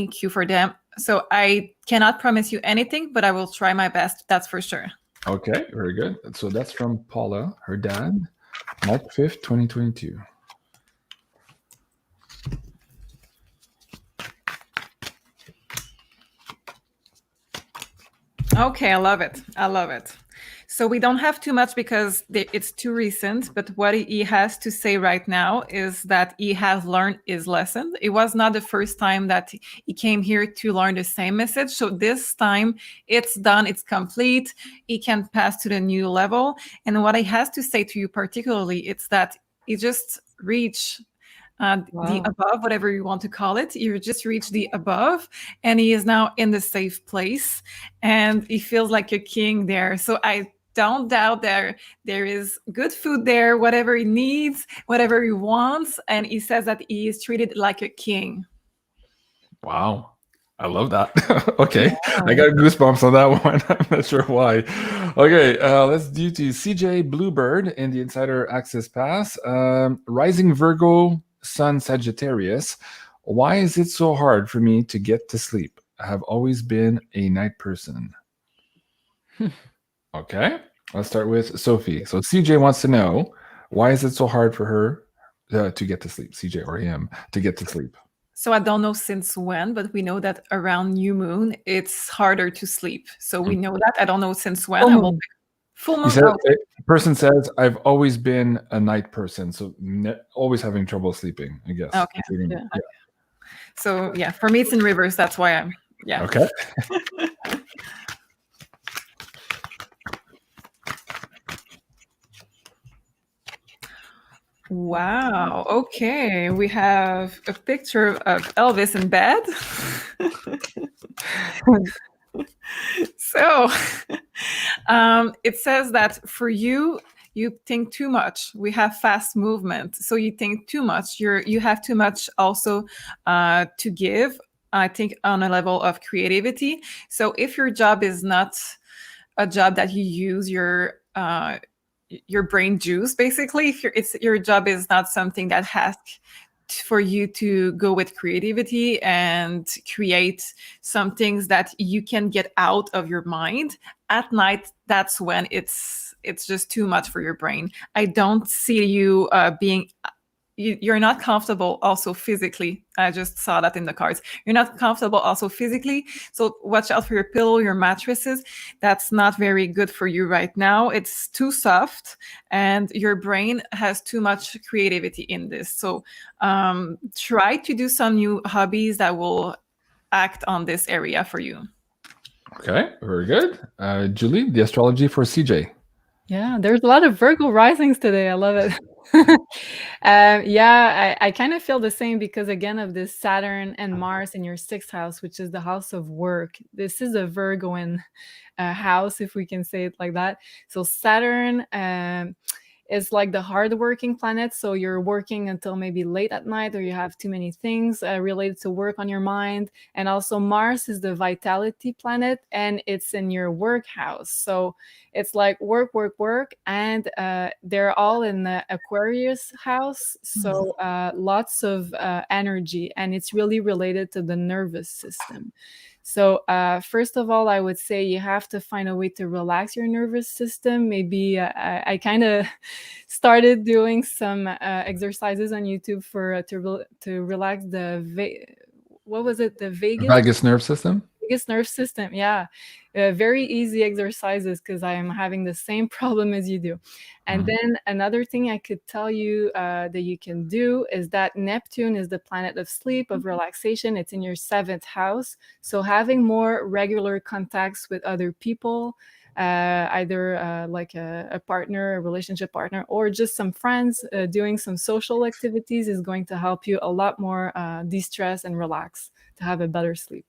Speaker 2: cue for them. So I cannot promise you anything, but I will try my best. That's for sure.
Speaker 1: Okay, very good. So that's from Paula, her dad, March 5th, 2022.
Speaker 2: Okay, I love it. I love it. So we don't have too much because it's too recent, but what he has to say right now is that he has learned his lesson. It was not the first time that he came here to learn the same message. So this time it's done, it's complete. He can pass to the new level. And what he has to say to you particularly, it's that he just reached the above, whatever you want to call it. You just reached the above, and he is now in the safe place, and he feels like a king there. So I don't doubt there is good food there, whatever he needs, whatever he wants, and he says that he is treated like a king.
Speaker 1: Wow. I love that. Okay. Yeah. I got goosebumps on that one. I'm not sure why. Okay. Let's do to CJ Bluebird in the Insider Access Pass. Rising Virgo, Sun Sagittarius. Why is it so hard for me to get to sleep? I have always been a night person. Okay. Let's start with Sophie. So CJ wants to know, why is it so hard for her to get to sleep? CJ or him to get to sleep?
Speaker 2: So I don't know since when, but we know that around new moon, it's harder to sleep. So we know that. I don't know since when.
Speaker 1: Full moon. The person says, I've always been a night person, so always having trouble sleeping, I guess.
Speaker 2: Okay. Yeah. So yeah, for me, it's in reverse. That's why I'm, yeah.
Speaker 1: Okay.
Speaker 2: Wow. Okay. We have a picture of Elvis in bed. So it says that for you, you think too much. We have fast movement. So you think too much. You have too much also to give, I think, on a level of creativity. So if your job is not a job that you use your brain juice, basically, if your job is not something that has for you to go with creativity and create some things that you can get out of your mind at night, that's when it's just too much for your brain. I don't see you being you're not comfortable also physically. I just saw that in the cards. You're not comfortable also physically. So watch out for your pillow, your mattresses. That's not very good for you right now. It's too soft and your brain has too much creativity in this. So try to do some new hobbies that will act on this area for you.
Speaker 1: Okay, very good. Julie, the astrology for CJ.
Speaker 3: Yeah, there's a lot of Virgo risings today. I love it. Yeah, I kind of feel the same because, again, of this Saturn and Mars in your 6th house, which is the house of work. This is a Virgoan house, if we can say it like that. So Saturn is like the hardworking planet. So you're working until maybe late at night, or you have too many things related to work on your mind. And also Mars is the vitality planet, and it's in your work house. So it's like work, work, work. And they're all in the Aquarius house. So lots of energy, and it's really related to the nervous system. So first of all, I would say you have to find a way to relax your nervous system. Maybe I kind of started doing some exercises on YouTube for to relax the what was it? The
Speaker 1: Vagus nerve system.
Speaker 3: Vagus nerve system. Yeah, very easy exercises because I am having the same problem as you do. And then another thing I could tell you that you can do is that Neptune is the planet of sleep, of relaxation. It's in your 7th house. So having more regular contacts with other people, either like a partner, a relationship partner, or just some friends, doing some social activities is going to help you a lot more de-stress and relax to have a better sleep.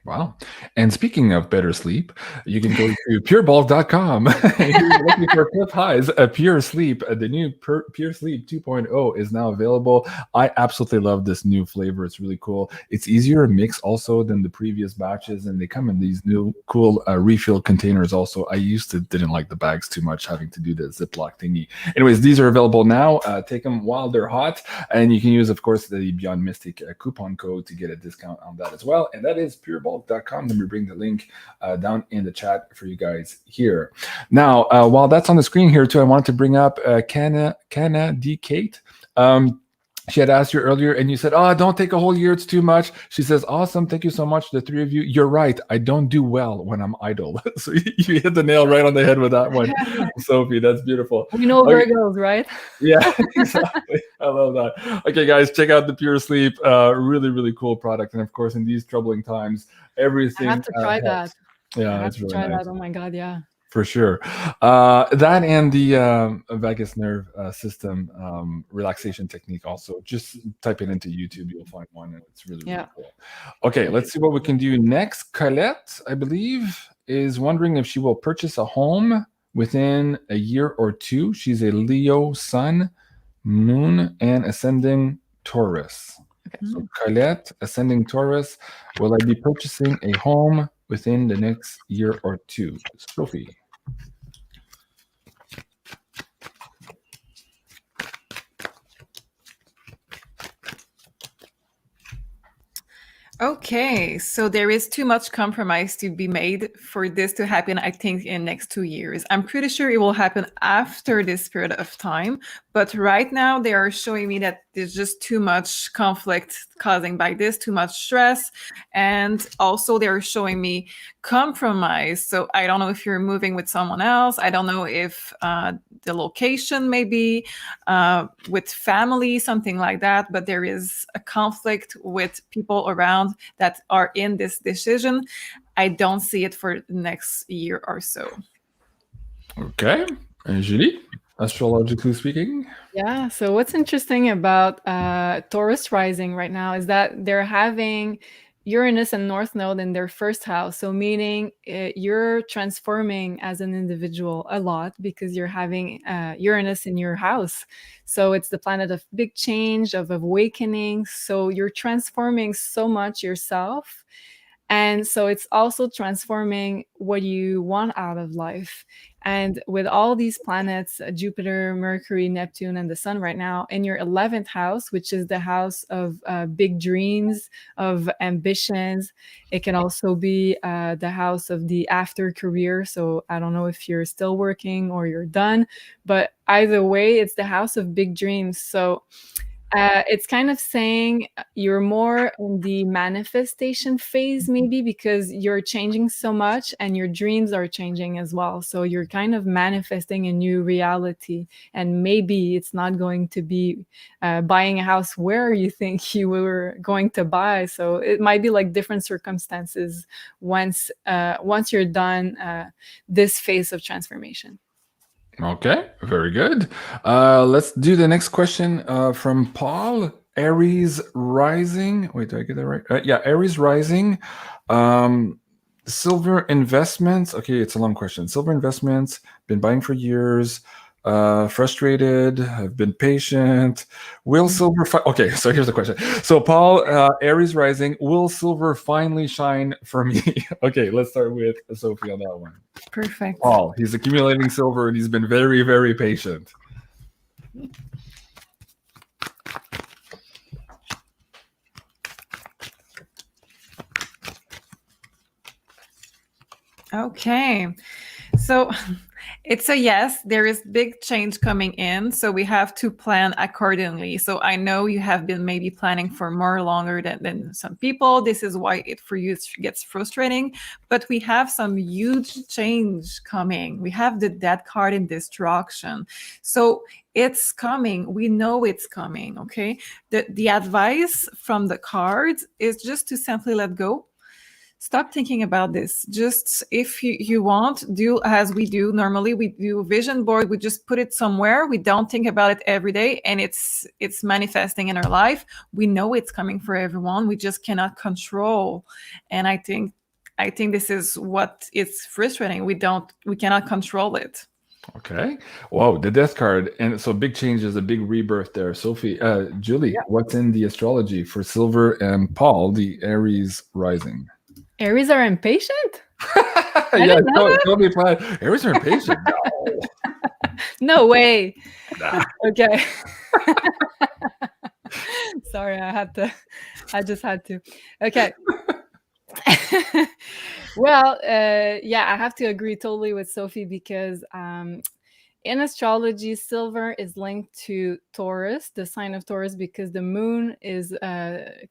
Speaker 1: Wow. And speaking of better sleep, you can go to pureball.com. If you're looking for clip highs, Pure Sleep, the new Pure Sleep 2.0 is now available. I absolutely love this new flavor. It's really cool. It's easier to mix also than the previous batches, and they come in these new cool refill containers also. I didn't like the bags too much, having to do the Ziploc thingy. Anyways, these are available now. Take them while they're hot, and you can use, of course, the BeyondMystic coupon code to get a discount on that as well. And that is pureball.com. Let me bring the link down in the chat for you guys here. Now, while that's on the screen here too, I want to bring up Canna D. Kate. She had asked you earlier, and you said, "Oh, don't take a whole year; it's too much." She says, "Awesome, thank you so much, the three of you. You're right. I don't do well when I'm idle." So you hit the nail right on the head with that one, Sophie. That's beautiful.
Speaker 3: We know Virgos, right?
Speaker 1: Yeah, exactly. I love that. Okay, guys, check out the Pure Sleep. Really, really cool product, and of course, in these troubling times, everything.
Speaker 3: I have to try that.
Speaker 1: Yeah, it's really nice.
Speaker 3: That. Oh my god, yeah.
Speaker 1: For sure. That and the vagus nerve system relaxation technique also. Just type it into YouTube, you'll find one, and it's really, really cool. Okay, let's see what we can do next. Colette, I believe, is wondering if she will purchase a home within a year or two. She's a Leo sun, moon, and ascending Taurus. Okay. So Colette, ascending Taurus, will I be purchasing a home within the next year or two? Sophie.
Speaker 2: Okay, so there is too much compromise to be made for this to happen, I think, in next 2 years. I'm pretty sure it will happen after this period of time, but right now they are showing me that there's just too much conflict causing by this, too much stress, and also they're showing me compromise. So I don't know if you're moving with someone else. I don't know if the location maybe with family, something like that, but there is a conflict with people around that are in this decision. I don't see it for the next year or so.
Speaker 1: Okay. And Julie, astrologically speaking?
Speaker 3: Yeah, so what's interesting about Taurus rising right now is that they're having Uranus and North Node in their 1st house. So meaning you're transforming as an individual a lot because you're having Uranus in your house. So it's the planet of big change, of awakening. So you're transforming so much yourself. And so it's also transforming what you want out of life. And with all these planets, Jupiter, Mercury, Neptune, and the Sun right now in your 11th house, which is the house of big dreams, of ambitions. It can also be the house of the after career. So I don't know if you're still working or you're done, but either way, it's the house of big dreams. So It's kind of saying you're more in the manifestation phase, maybe because you're changing so much and your dreams are changing as well. So you're kind of manifesting a new reality. And maybe it's not going to be buying a house where you think you were going to buy. So it might be like different circumstances once you're done this phase of transformation.
Speaker 1: Okay, very good. Let's do the next question from Paul. Aries rising. Wait, did I get that right? Yeah, Aries rising. Silver investments. Okay, it's a long question. Silver investments. Been buying for years. Frustrated. I've been patient. Will silver? Okay, so here's the question. So Paul, Aries rising. Will silver finally shine for me? Okay, let's start with Sophie on that one.
Speaker 2: Perfect.
Speaker 1: Paul, he's accumulating silver and he's been very, very patient.
Speaker 2: Okay. So it's a yes. There is big change coming in. So we have to plan accordingly. So I know you have been maybe planning for more longer than some people. This is why it for you gets frustrating. But we have some huge change coming. We have the Death card in destruction. So it's coming. We know it's coming. Okay. The advice from the cards is just to simply let go. Stop thinking about this. Just if you want, do as we do. Normally we do vision board. We just put it somewhere. We don't think about it every day, and it's manifesting in our life. We know it's coming for everyone. We just cannot control. And I think this is what it's frustrating. We cannot control it.
Speaker 1: Okay. Whoa, the Death card. And so big changes, a big rebirth there. Sophie, Julie, what's in the astrology for Silver and Paul, the Aries rising?
Speaker 3: Aries are impatient?
Speaker 1: Yeah, totally fine. Aries are impatient. No.
Speaker 3: No way.
Speaker 1: Nah.
Speaker 3: Okay. Sorry, I just had to. Okay. Well, yeah, I have to agree totally with Sophie because in astrology, silver is linked to Taurus, the sign of Taurus, because the moon is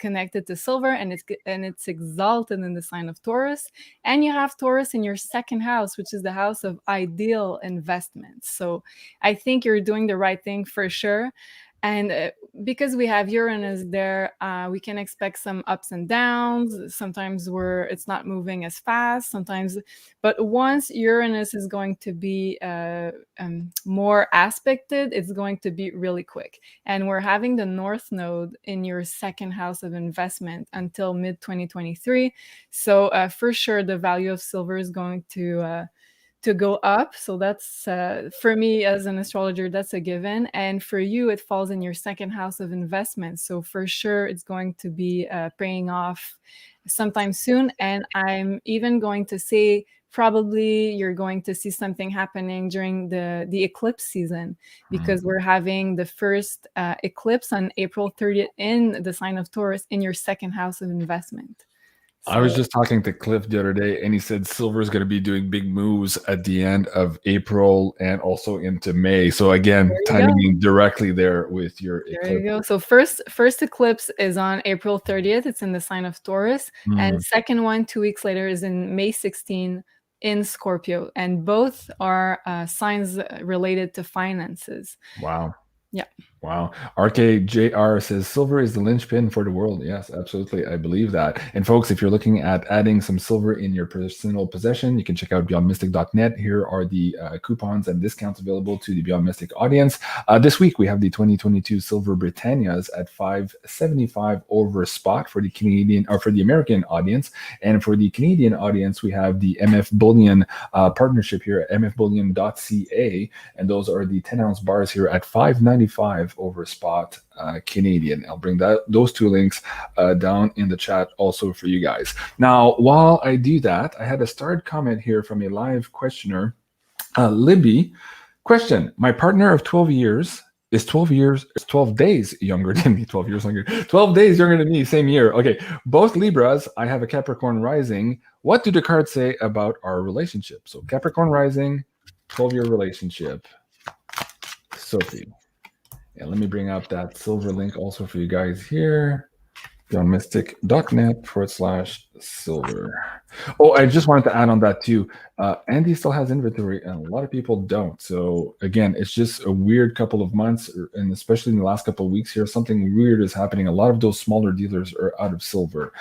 Speaker 3: connected to silver and it's exalted in the sign of Taurus. And you have Taurus in your second house, which is the house of ideal investments. So I think you're doing the right thing for sure. And because we have Uranus there, we can expect some ups and downs. Sometimes it's not moving as fast, sometimes. But once Uranus is going to be more aspected, it's going to be really quick. And we're having the North Node in your second house of investment until mid-2023. So for sure, the value of silver is going to go up. So that's for me as an astrologer, that's a given. And for you, it falls in your second house of investment. So for sure, it's going to be paying off sometime soon. And I'm even going to say probably you're going to see something happening during the eclipse season, because we're having the first eclipse on April 30th in the sign of Taurus in your second house of investment.
Speaker 1: I was just talking to Cliff the other day, and he said silver is going to be doing big moves at the end of April and also into May. So again, timing directly there with your eclipse.
Speaker 3: There you go. So first eclipse is on April 30th. It's in the sign of Taurus. And second one, 2 weeks later, is in May 16 in Scorpio. And both are signs related to finances.
Speaker 1: Wow.
Speaker 3: Yeah.
Speaker 1: Wow. RKJR says silver is the linchpin for the world. Yes, absolutely. I believe that. And folks, if you're looking at adding some silver in your personal possession, you can check out beyondmystic.net. Here are the coupons and discounts available to the Beyond Mystic audience. This week, we have the 2022 Silver Britannias at $575 over spot for the Canadian or for the American audience. And for the Canadian audience, we have the MF Bullion partnership here at mfbullion.ca. And those are the 10-ounce bars here at $595 over spot Canadian. I'll bring those two links down in the chat also for you guys. Now, while I do that, I had a starred comment here from a live questioner, Libby. Question: my partner of 12 years is 12 days younger than me. 12 years younger. 12 days younger than me, same year. Okay, both Libras. I have a Capricorn rising. What do the cards say about our relationship? So Capricorn rising, 12-year relationship. Sophie. And let me bring up that silver link also for you guys here. BeyondMystic.net/silver. Oh, I just wanted to add on that too. Andy still has inventory, and a lot of people don't. So again, it's just a weird couple of months, and especially in the last couple of weeks here, something weird is happening. A lot of those smaller dealers are out of silver.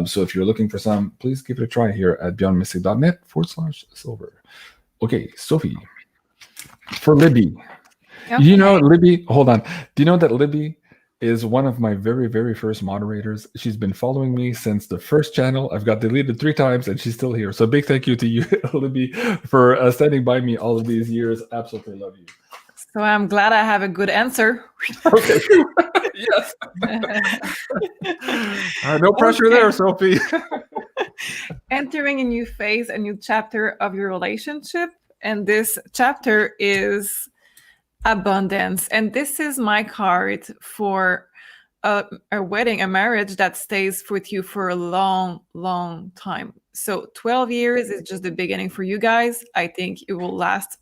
Speaker 1: So if you're looking for some, please give it a try here at BeyondMystic.net/silver. Okay, Sophie, for Libby.
Speaker 2: Okay.
Speaker 1: You know, Libby, hold on. Do you know that Libby is one of my very, very first moderators? She's been following me since the first channel. I've got deleted 3 times and she's still here. So big thank you to you, Libby, for standing by me all of these years. Absolutely love you.
Speaker 2: So I'm glad I have a good answer.
Speaker 1: Okay. Yes. No pressure there, Sophie.
Speaker 2: Entering a new phase, a new chapter of your relationship. And this chapter is abundance. And this is my card for a wedding, a marriage that stays with you for a long, long time. So 12 years is just the beginning for you guys. I think it will last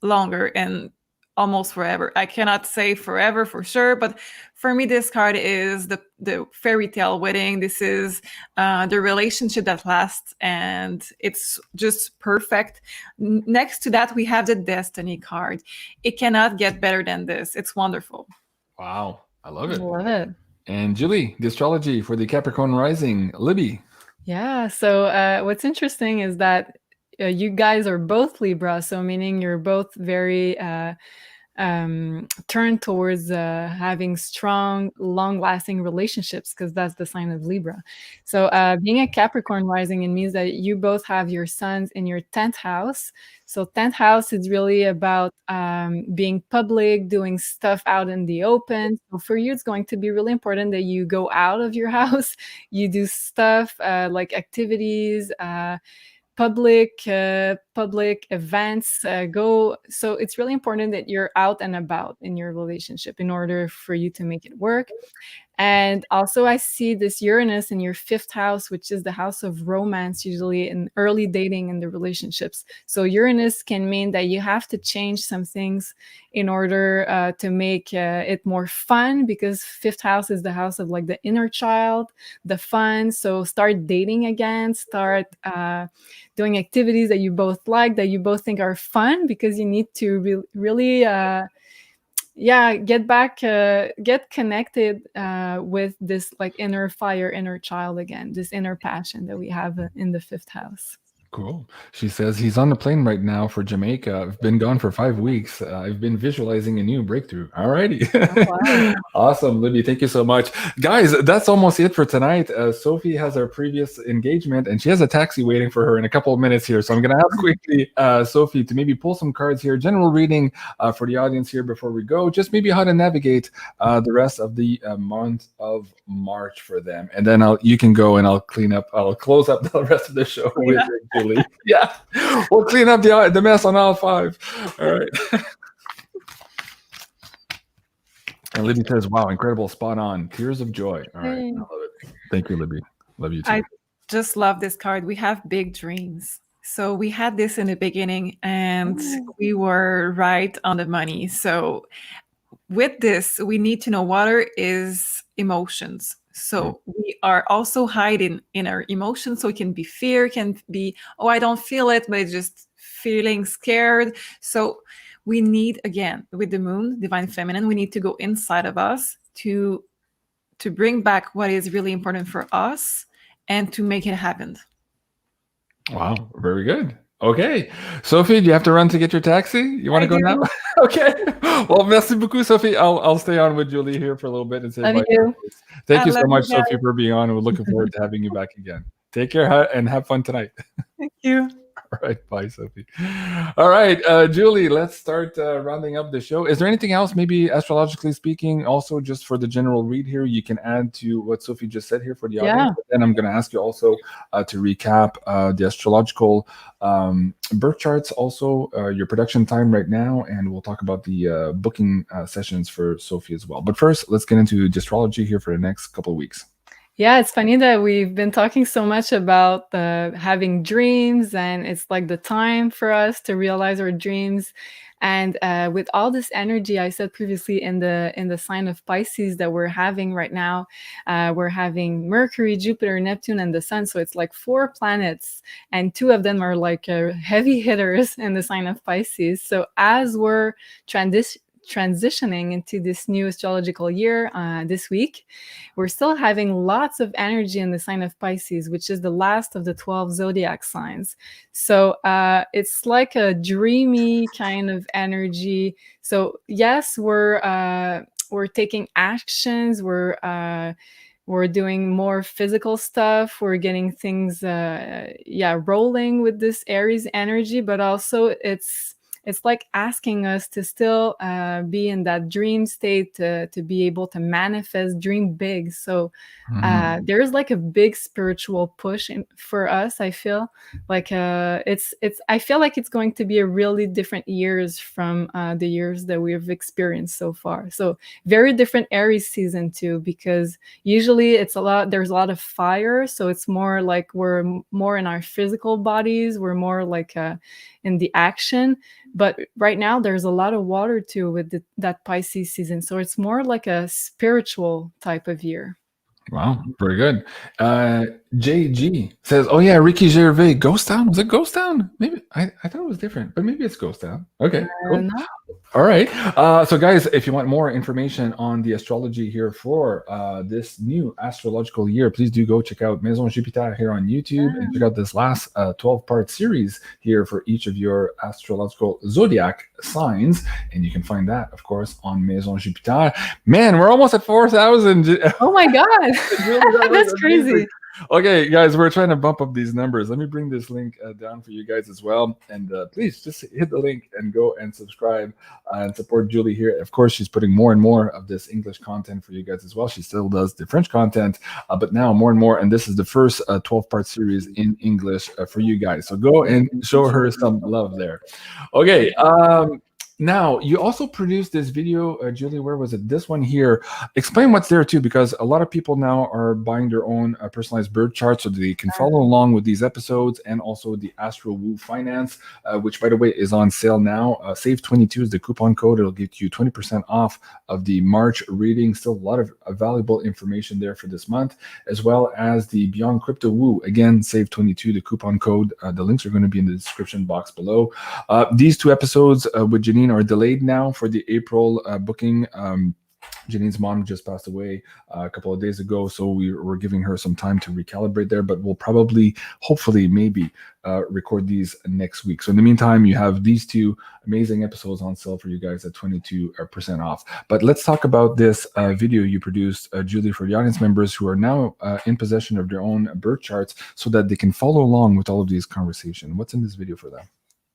Speaker 2: longer and almost forever. I cannot say forever for sure, but for me, this card is the fairy tale wedding. This is the relationship that lasts, and it's just perfect. Next to that, we have the destiny card. It cannot get better than this. It's wonderful.
Speaker 1: Wow, I love it.
Speaker 3: Love it.
Speaker 1: And Julie, the astrology for the Capricorn rising. Libby.
Speaker 3: Yeah. So what's interesting is that you guys are both Libra, so meaning you're both very turned towards having strong, long-lasting relationships, because that's the sign of Libra. So being a Capricorn rising, it means that you both have your suns in your 10th house. So 10th house is really about being public, doing stuff out in the open. So for you, it's going to be really important that you go out of your house, you do stuff like activities, public events, so it's really important that you're out and about in your relationship in order for you to make it work. And also I see this Uranus in your 5th house, which is the house of romance, usually in early dating in the relationships. So Uranus can mean that you have to change some things in order to make it more fun, because 5th house is the house of like the inner child, the fun. So start dating again, start doing activities that you both like, that you both think are fun, because you need to really get connected with this like inner fire, inner child again, this inner passion that we have in the 5th house.
Speaker 1: Cool. She says he's on the plane right now for Jamaica. I've been gone for 5 weeks. I've been visualizing a new breakthrough. All righty.
Speaker 3: Oh, wow.
Speaker 1: Awesome, Libby. Thank you so much. Guys, that's almost it for tonight. Sophie has our previous engagement, and she has a taxi waiting for her in a couple of minutes here. So I'm going to ask quickly, Sophie, to maybe pull some cards here. General reading for the audience here before we go. Just maybe how to navigate the rest of the month of March for them. And then you can go and I'll close up the rest of the show with Julie. Yeah, we'll clean up the mess on aisle 5. All right. And Libby says, wow, incredible, spot on. Tears of joy. All right. I love it. Thank you, Libby. Love you too.
Speaker 2: I just love this card. We have big dreams. So we had this in the beginning and we were right on the money. So with this, we need to know water is emotions. So we are also hiding in our emotions. So it can be fear, can be, oh, I don't feel it, but it's just feeling scared. So we need, again, with the moon, divine feminine, we need to go inside of us to bring back what is really important for us and to make it happen.
Speaker 1: Wow, very good. Okay, Sophie, do you have to run to get your taxi? You want to go now? Okay. Well, merci beaucoup, Sophie. I'll stay on with Julie here for a little bit and say bye. Thank you so much, Sophie, for being on. We're looking forward to having you back again. Take care and have fun tonight.
Speaker 2: Thank you.
Speaker 1: All right, bye, Sophie. All right, Julie, let's start rounding up the show. Is there anything else, maybe astrologically speaking, also just for the general read here, you can add to what Sophie just said here for the audience? But then I'm going to ask you also to recap the astrological birth charts, also your production time right now, and we'll talk about the booking sessions for Sophie as well. But first, let's get into the astrology here for the next couple of weeks.
Speaker 3: Yeah, it's funny that we've been talking so much about having dreams, and it's like the time for us to realize our dreams. And with all this energy, I said previously in the sign of Pisces that we're having right now, we're having Mercury, Jupiter, Neptune, and the Sun. So it's like 4 planets, and 2 of them are like heavy hitters in the sign of Pisces. So as we're transitioning into this new astrological year this week, we're still having lots of energy in the sign of Pisces, which is the last of the 12 zodiac signs. So it's like a dreamy kind of energy. So yes, we're taking actions. We're doing more physical stuff. We're getting things, rolling with this Aries energy, but also it's like asking us to still be in that dream state, to be able to manifest, dream big. So there's like a big spiritual push for us. I feel like I feel like it's going to be a really different years from the years that we've experienced so far. So very different Aries season too, because usually there's a lot of fire. So it's more like we're more in our physical bodies. We're more like in the action. But right now there's a lot of water too with that Pisces season. So it's more like a spiritual type of year.
Speaker 1: Wow, very good. JG says, "Oh yeah, Ricky Gervais, Ghost Town. Was it Ghost Town? Maybe I thought it was different, but maybe it's Ghost Town. Okay, cool.
Speaker 3: No.
Speaker 1: All right. So guys, if you want more information on the astrology here for this new astrological year, please do go check out Maison Jupiter here on YouTube and check out this last 12-part series here for each of your astrological zodiac signs. And you can find that, of course, on Maison Jupiter. Man, we're almost at 4,000.
Speaker 3: Oh my God. That's crazy.
Speaker 1: Okay, guys, we're trying to bump up these numbers. Let me bring this link down for you guys as well. And please just hit the link and go and subscribe and support Julie here. Of course, she's putting more and more of this English content for you guys as well. She still does the French content, but now more and more. And this is the first 12-part series in English for you guys. So go and show her some love there. Okay. Now, you also produced this video, Julie, where was it? This one here. Explain what's there too, because a lot of people now are buying their own personalized birth chart so they can follow along with these episodes, and also the Astro Woo Finance, which, by the way, is on sale now. Save 22 is the coupon code. It'll get you 20% off of the March reading. Still a lot of valuable information there for this month, as well as the Beyond Crypto Woo. Again, save 22, the coupon code. The links are going to be in the description box below. These 2 episodes with Janine are delayed now for the April booking. Janine's mom just passed away a couple of days ago, so we're giving her some time to recalibrate there, but we'll probably, hopefully, maybe record these next week. So in the meantime, you have these 2 amazing episodes on sale for you guys at 22% off. But let's talk about this video you produced, Julie, for the audience members who are now in possession of their own birth charts so that they can follow along with all of these conversations. What's in this video for them?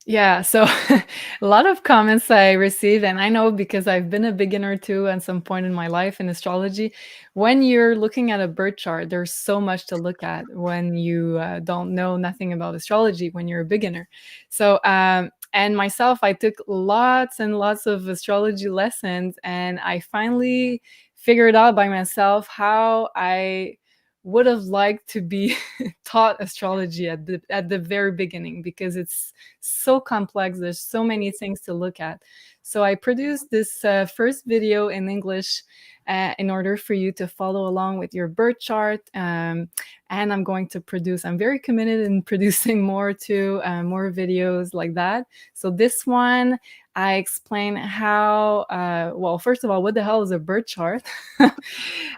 Speaker 3: Yeah, so a lot of comments I received, and I know because I've been a beginner too at some point in my life in astrology. When you're looking at a birth chart, there's so much to look at when you don't know nothing about astrology, when you're a beginner. So, and myself, I took lots and lots of astrology lessons, and I finally figured out by myself how I would have liked to be taught astrology at the very beginning, because it's so complex. There's so many things to look at. So I produced this first video in English in order for you to follow along with your birth chart. And I'm very committed in producing more too, more videos like that. So this one, I explain how, well, first of all, what the hell is a birth chart?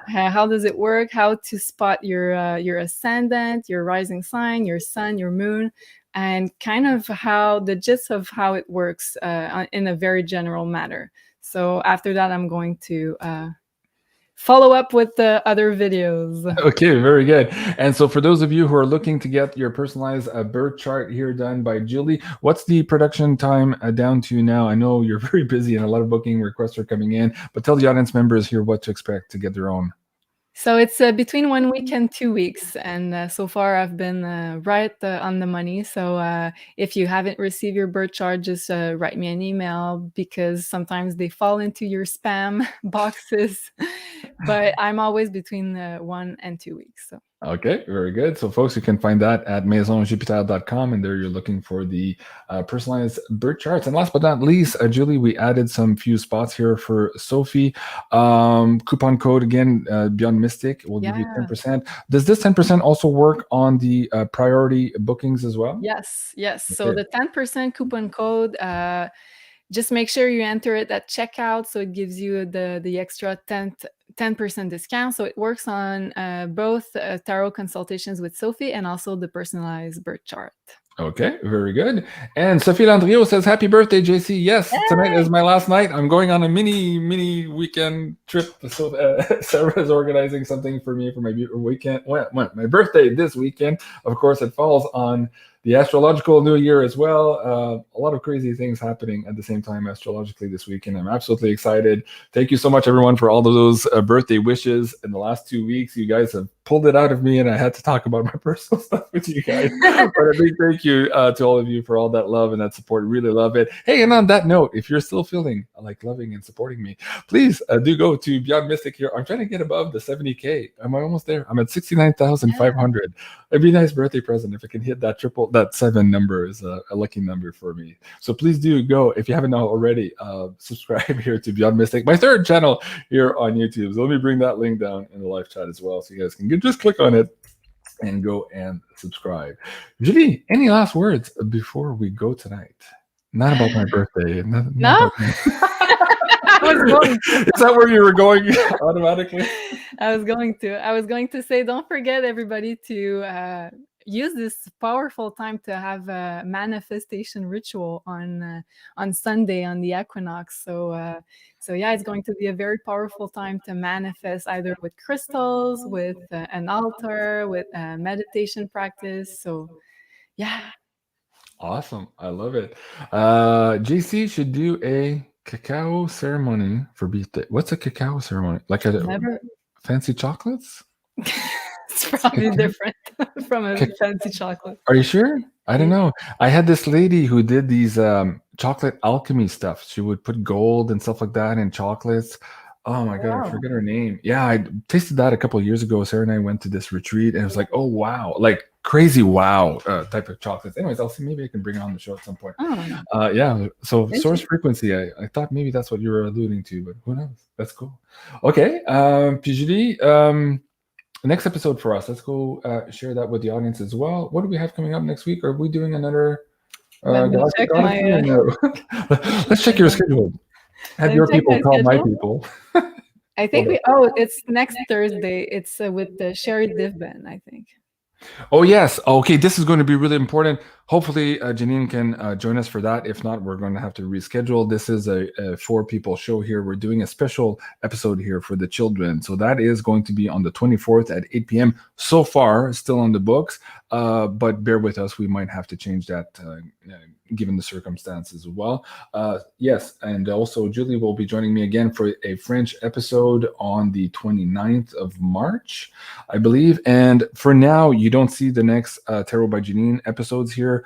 Speaker 3: How does it work? How to spot your ascendant, your rising sign, your sun, your moon, and kind of how the gist of how it works in a very general manner. So after that, I'm going to follow up with the other videos.
Speaker 1: Okay, very good. And so for those of you who are looking to get your personalized birth chart here done by Julie, what's the production time down to now? I know you're very busy and a lot of booking requests are coming in, but tell the audience members here what to expect to get their own.
Speaker 3: So it's between 1 week and 2 weeks. And so far I've been right on the money. So if you haven't received your birth chart, just write me an email, because sometimes they fall into your spam boxes. But I'm always between 1 and 2 weeks. So.
Speaker 1: Okay, very good. So, folks, you can find that at MAISONJupiter.com, and there you're looking for the personalized birth charts. And last but not least, Julie, we added some few spots here for Sophie. Coupon code again, BeyondMystic will give you 10%. Does this 10% also work on the priority bookings as well?
Speaker 3: Yes.
Speaker 1: Okay.
Speaker 3: So the 10% coupon code, just make sure you enter it at checkout, so it gives you the extra 10% discount. So it works on both tarot consultations with Sophie and also the personalized birth chart.
Speaker 1: Okay, very good. And Sophie Landrio says, "Happy birthday, JC." Yes, tonight is my last night. I'm going on a mini weekend trip. So Sarah is organizing something for me for my weekend. My birthday this weekend. Of course, it falls on the astrological new year as well. A lot of crazy things happening at the same time astrologically this weekend. I'm absolutely excited. Thank you so much, everyone, for all of those birthday wishes in the last 2 weeks. You guys have pulled it out of me, and I had to talk about my personal stuff with you guys. But a big thank you to all of you for all that love and that support. Really love it. Hey, and on that note, if you're still feeling like loving and supporting me, please do go to Beyond Mystic here. I'm trying to get above the 70K. I'm almost there. I'm at 69,500. It'd be a nice birthday present if I can hit that 7 number is a lucky number for me. So please do go, if you haven't already, subscribe here to Beyond Mystic, my third channel here on YouTube. So let me bring that link down in the live chat as well, so you guys can just click on it and go and subscribe. Julie, any last words before we go tonight? Not about my birthday.
Speaker 3: No?
Speaker 1: Is that where you were going automatically?
Speaker 3: I was going to say, don't forget, everybody, to use this powerful time to have a manifestation ritual on Sunday on the equinox. So yeah, it's going to be a very powerful time to manifest, either with crystals, with an altar, with meditation practice. So yeah.
Speaker 1: Awesome. I love it. JC should do a cacao ceremony for birthday. What's a cacao ceremony? Like fancy chocolates?
Speaker 3: It's probably different from a fancy chocolate.
Speaker 1: Are you sure? I don't know. I had this lady who did these chocolate alchemy stuff. She would put gold and stuff like that in chocolates. Oh my God, I forget her name. Yeah, I tasted that a couple of years ago. Sarah and I went to this retreat, and it was like, oh wow, like crazy wow type of chocolates. Anyways, I'll see. Maybe I can bring it on the show at some point. Yeah. So source frequency. I thought maybe that's what you were alluding to, but who knows? That's cool. Okay. Julie, next episode for us. Let's go share that with the audience as well. What do we have coming up next week? Are we doing another? Let's check your schedule. Have your people call my people.
Speaker 3: I think it's next Thursday. It's with Sherry Divben, I think.
Speaker 1: Oh, yes. Okay, this is going to be really important. Hopefully, Janine can join us for that. If not, we're going to have to reschedule. This is a 4-people show here. We're doing a special episode here for the children. So that is going to be on the 24th at 8 p.m. So far, still on the books. But bear with us. We might have to change that given the circumstances as well. Yes, and also Julie will be joining me again for a French episode on the 29th of March, I believe. And for now, you don't see the next Tarot by Janine episodes here.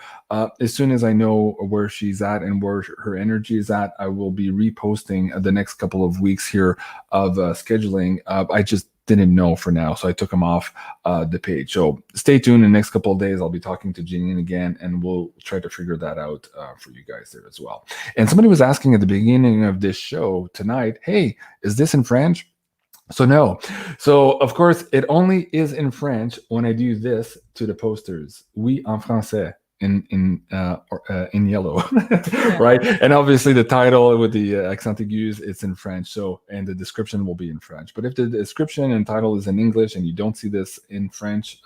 Speaker 1: As soon as I know where she's at and where her energy is at, I will be reposting the next couple of weeks here of scheduling. I just didn't know for now, so I took them off the page. So stay tuned. In the next couple of days, I'll be talking to Janine again, and we'll try to figure that out for you guys there as well. And somebody was asking at the beginning of this show tonight, hey, is this in French? So no. So of course, it only is in French when I do this to the posters. Oui, en français. In yellow, right? And obviously the title with the accent aigus, it's in French. So, and the description will be in French. But if the description and title is in English and you don't see this in French,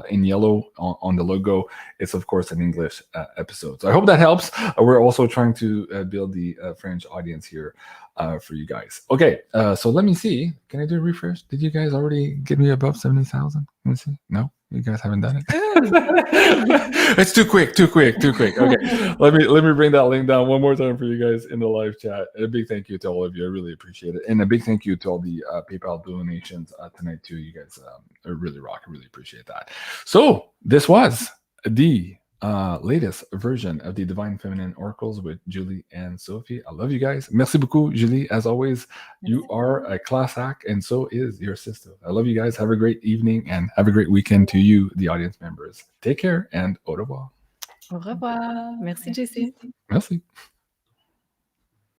Speaker 1: in yellow on the logo, it's of course an English episode. So I hope that helps. We're also trying to build the French audience here for you guys. Okay, so let me see. Can I do a refresh? Did you guys already get me above 70,000? Let me see. No, you guys haven't done it. It's too quick. Okay, let me bring that link down one more time for you guys in the live chat. A big thank you to all of you. I really appreciate it, and a big thank you to all the PayPal donations tonight too. You guys really rock. I really appreciate that. So this was the latest version of the Divine Feminine Oracles with Julie and Sophie. I love you guys. Merci beaucoup, Julie. As always, you are a class act, and so is your sister. I love you guys. Have a great evening and have a great weekend to you, the audience members. Take care and au revoir.
Speaker 3: Au revoir. Merci, JC.
Speaker 1: Merci.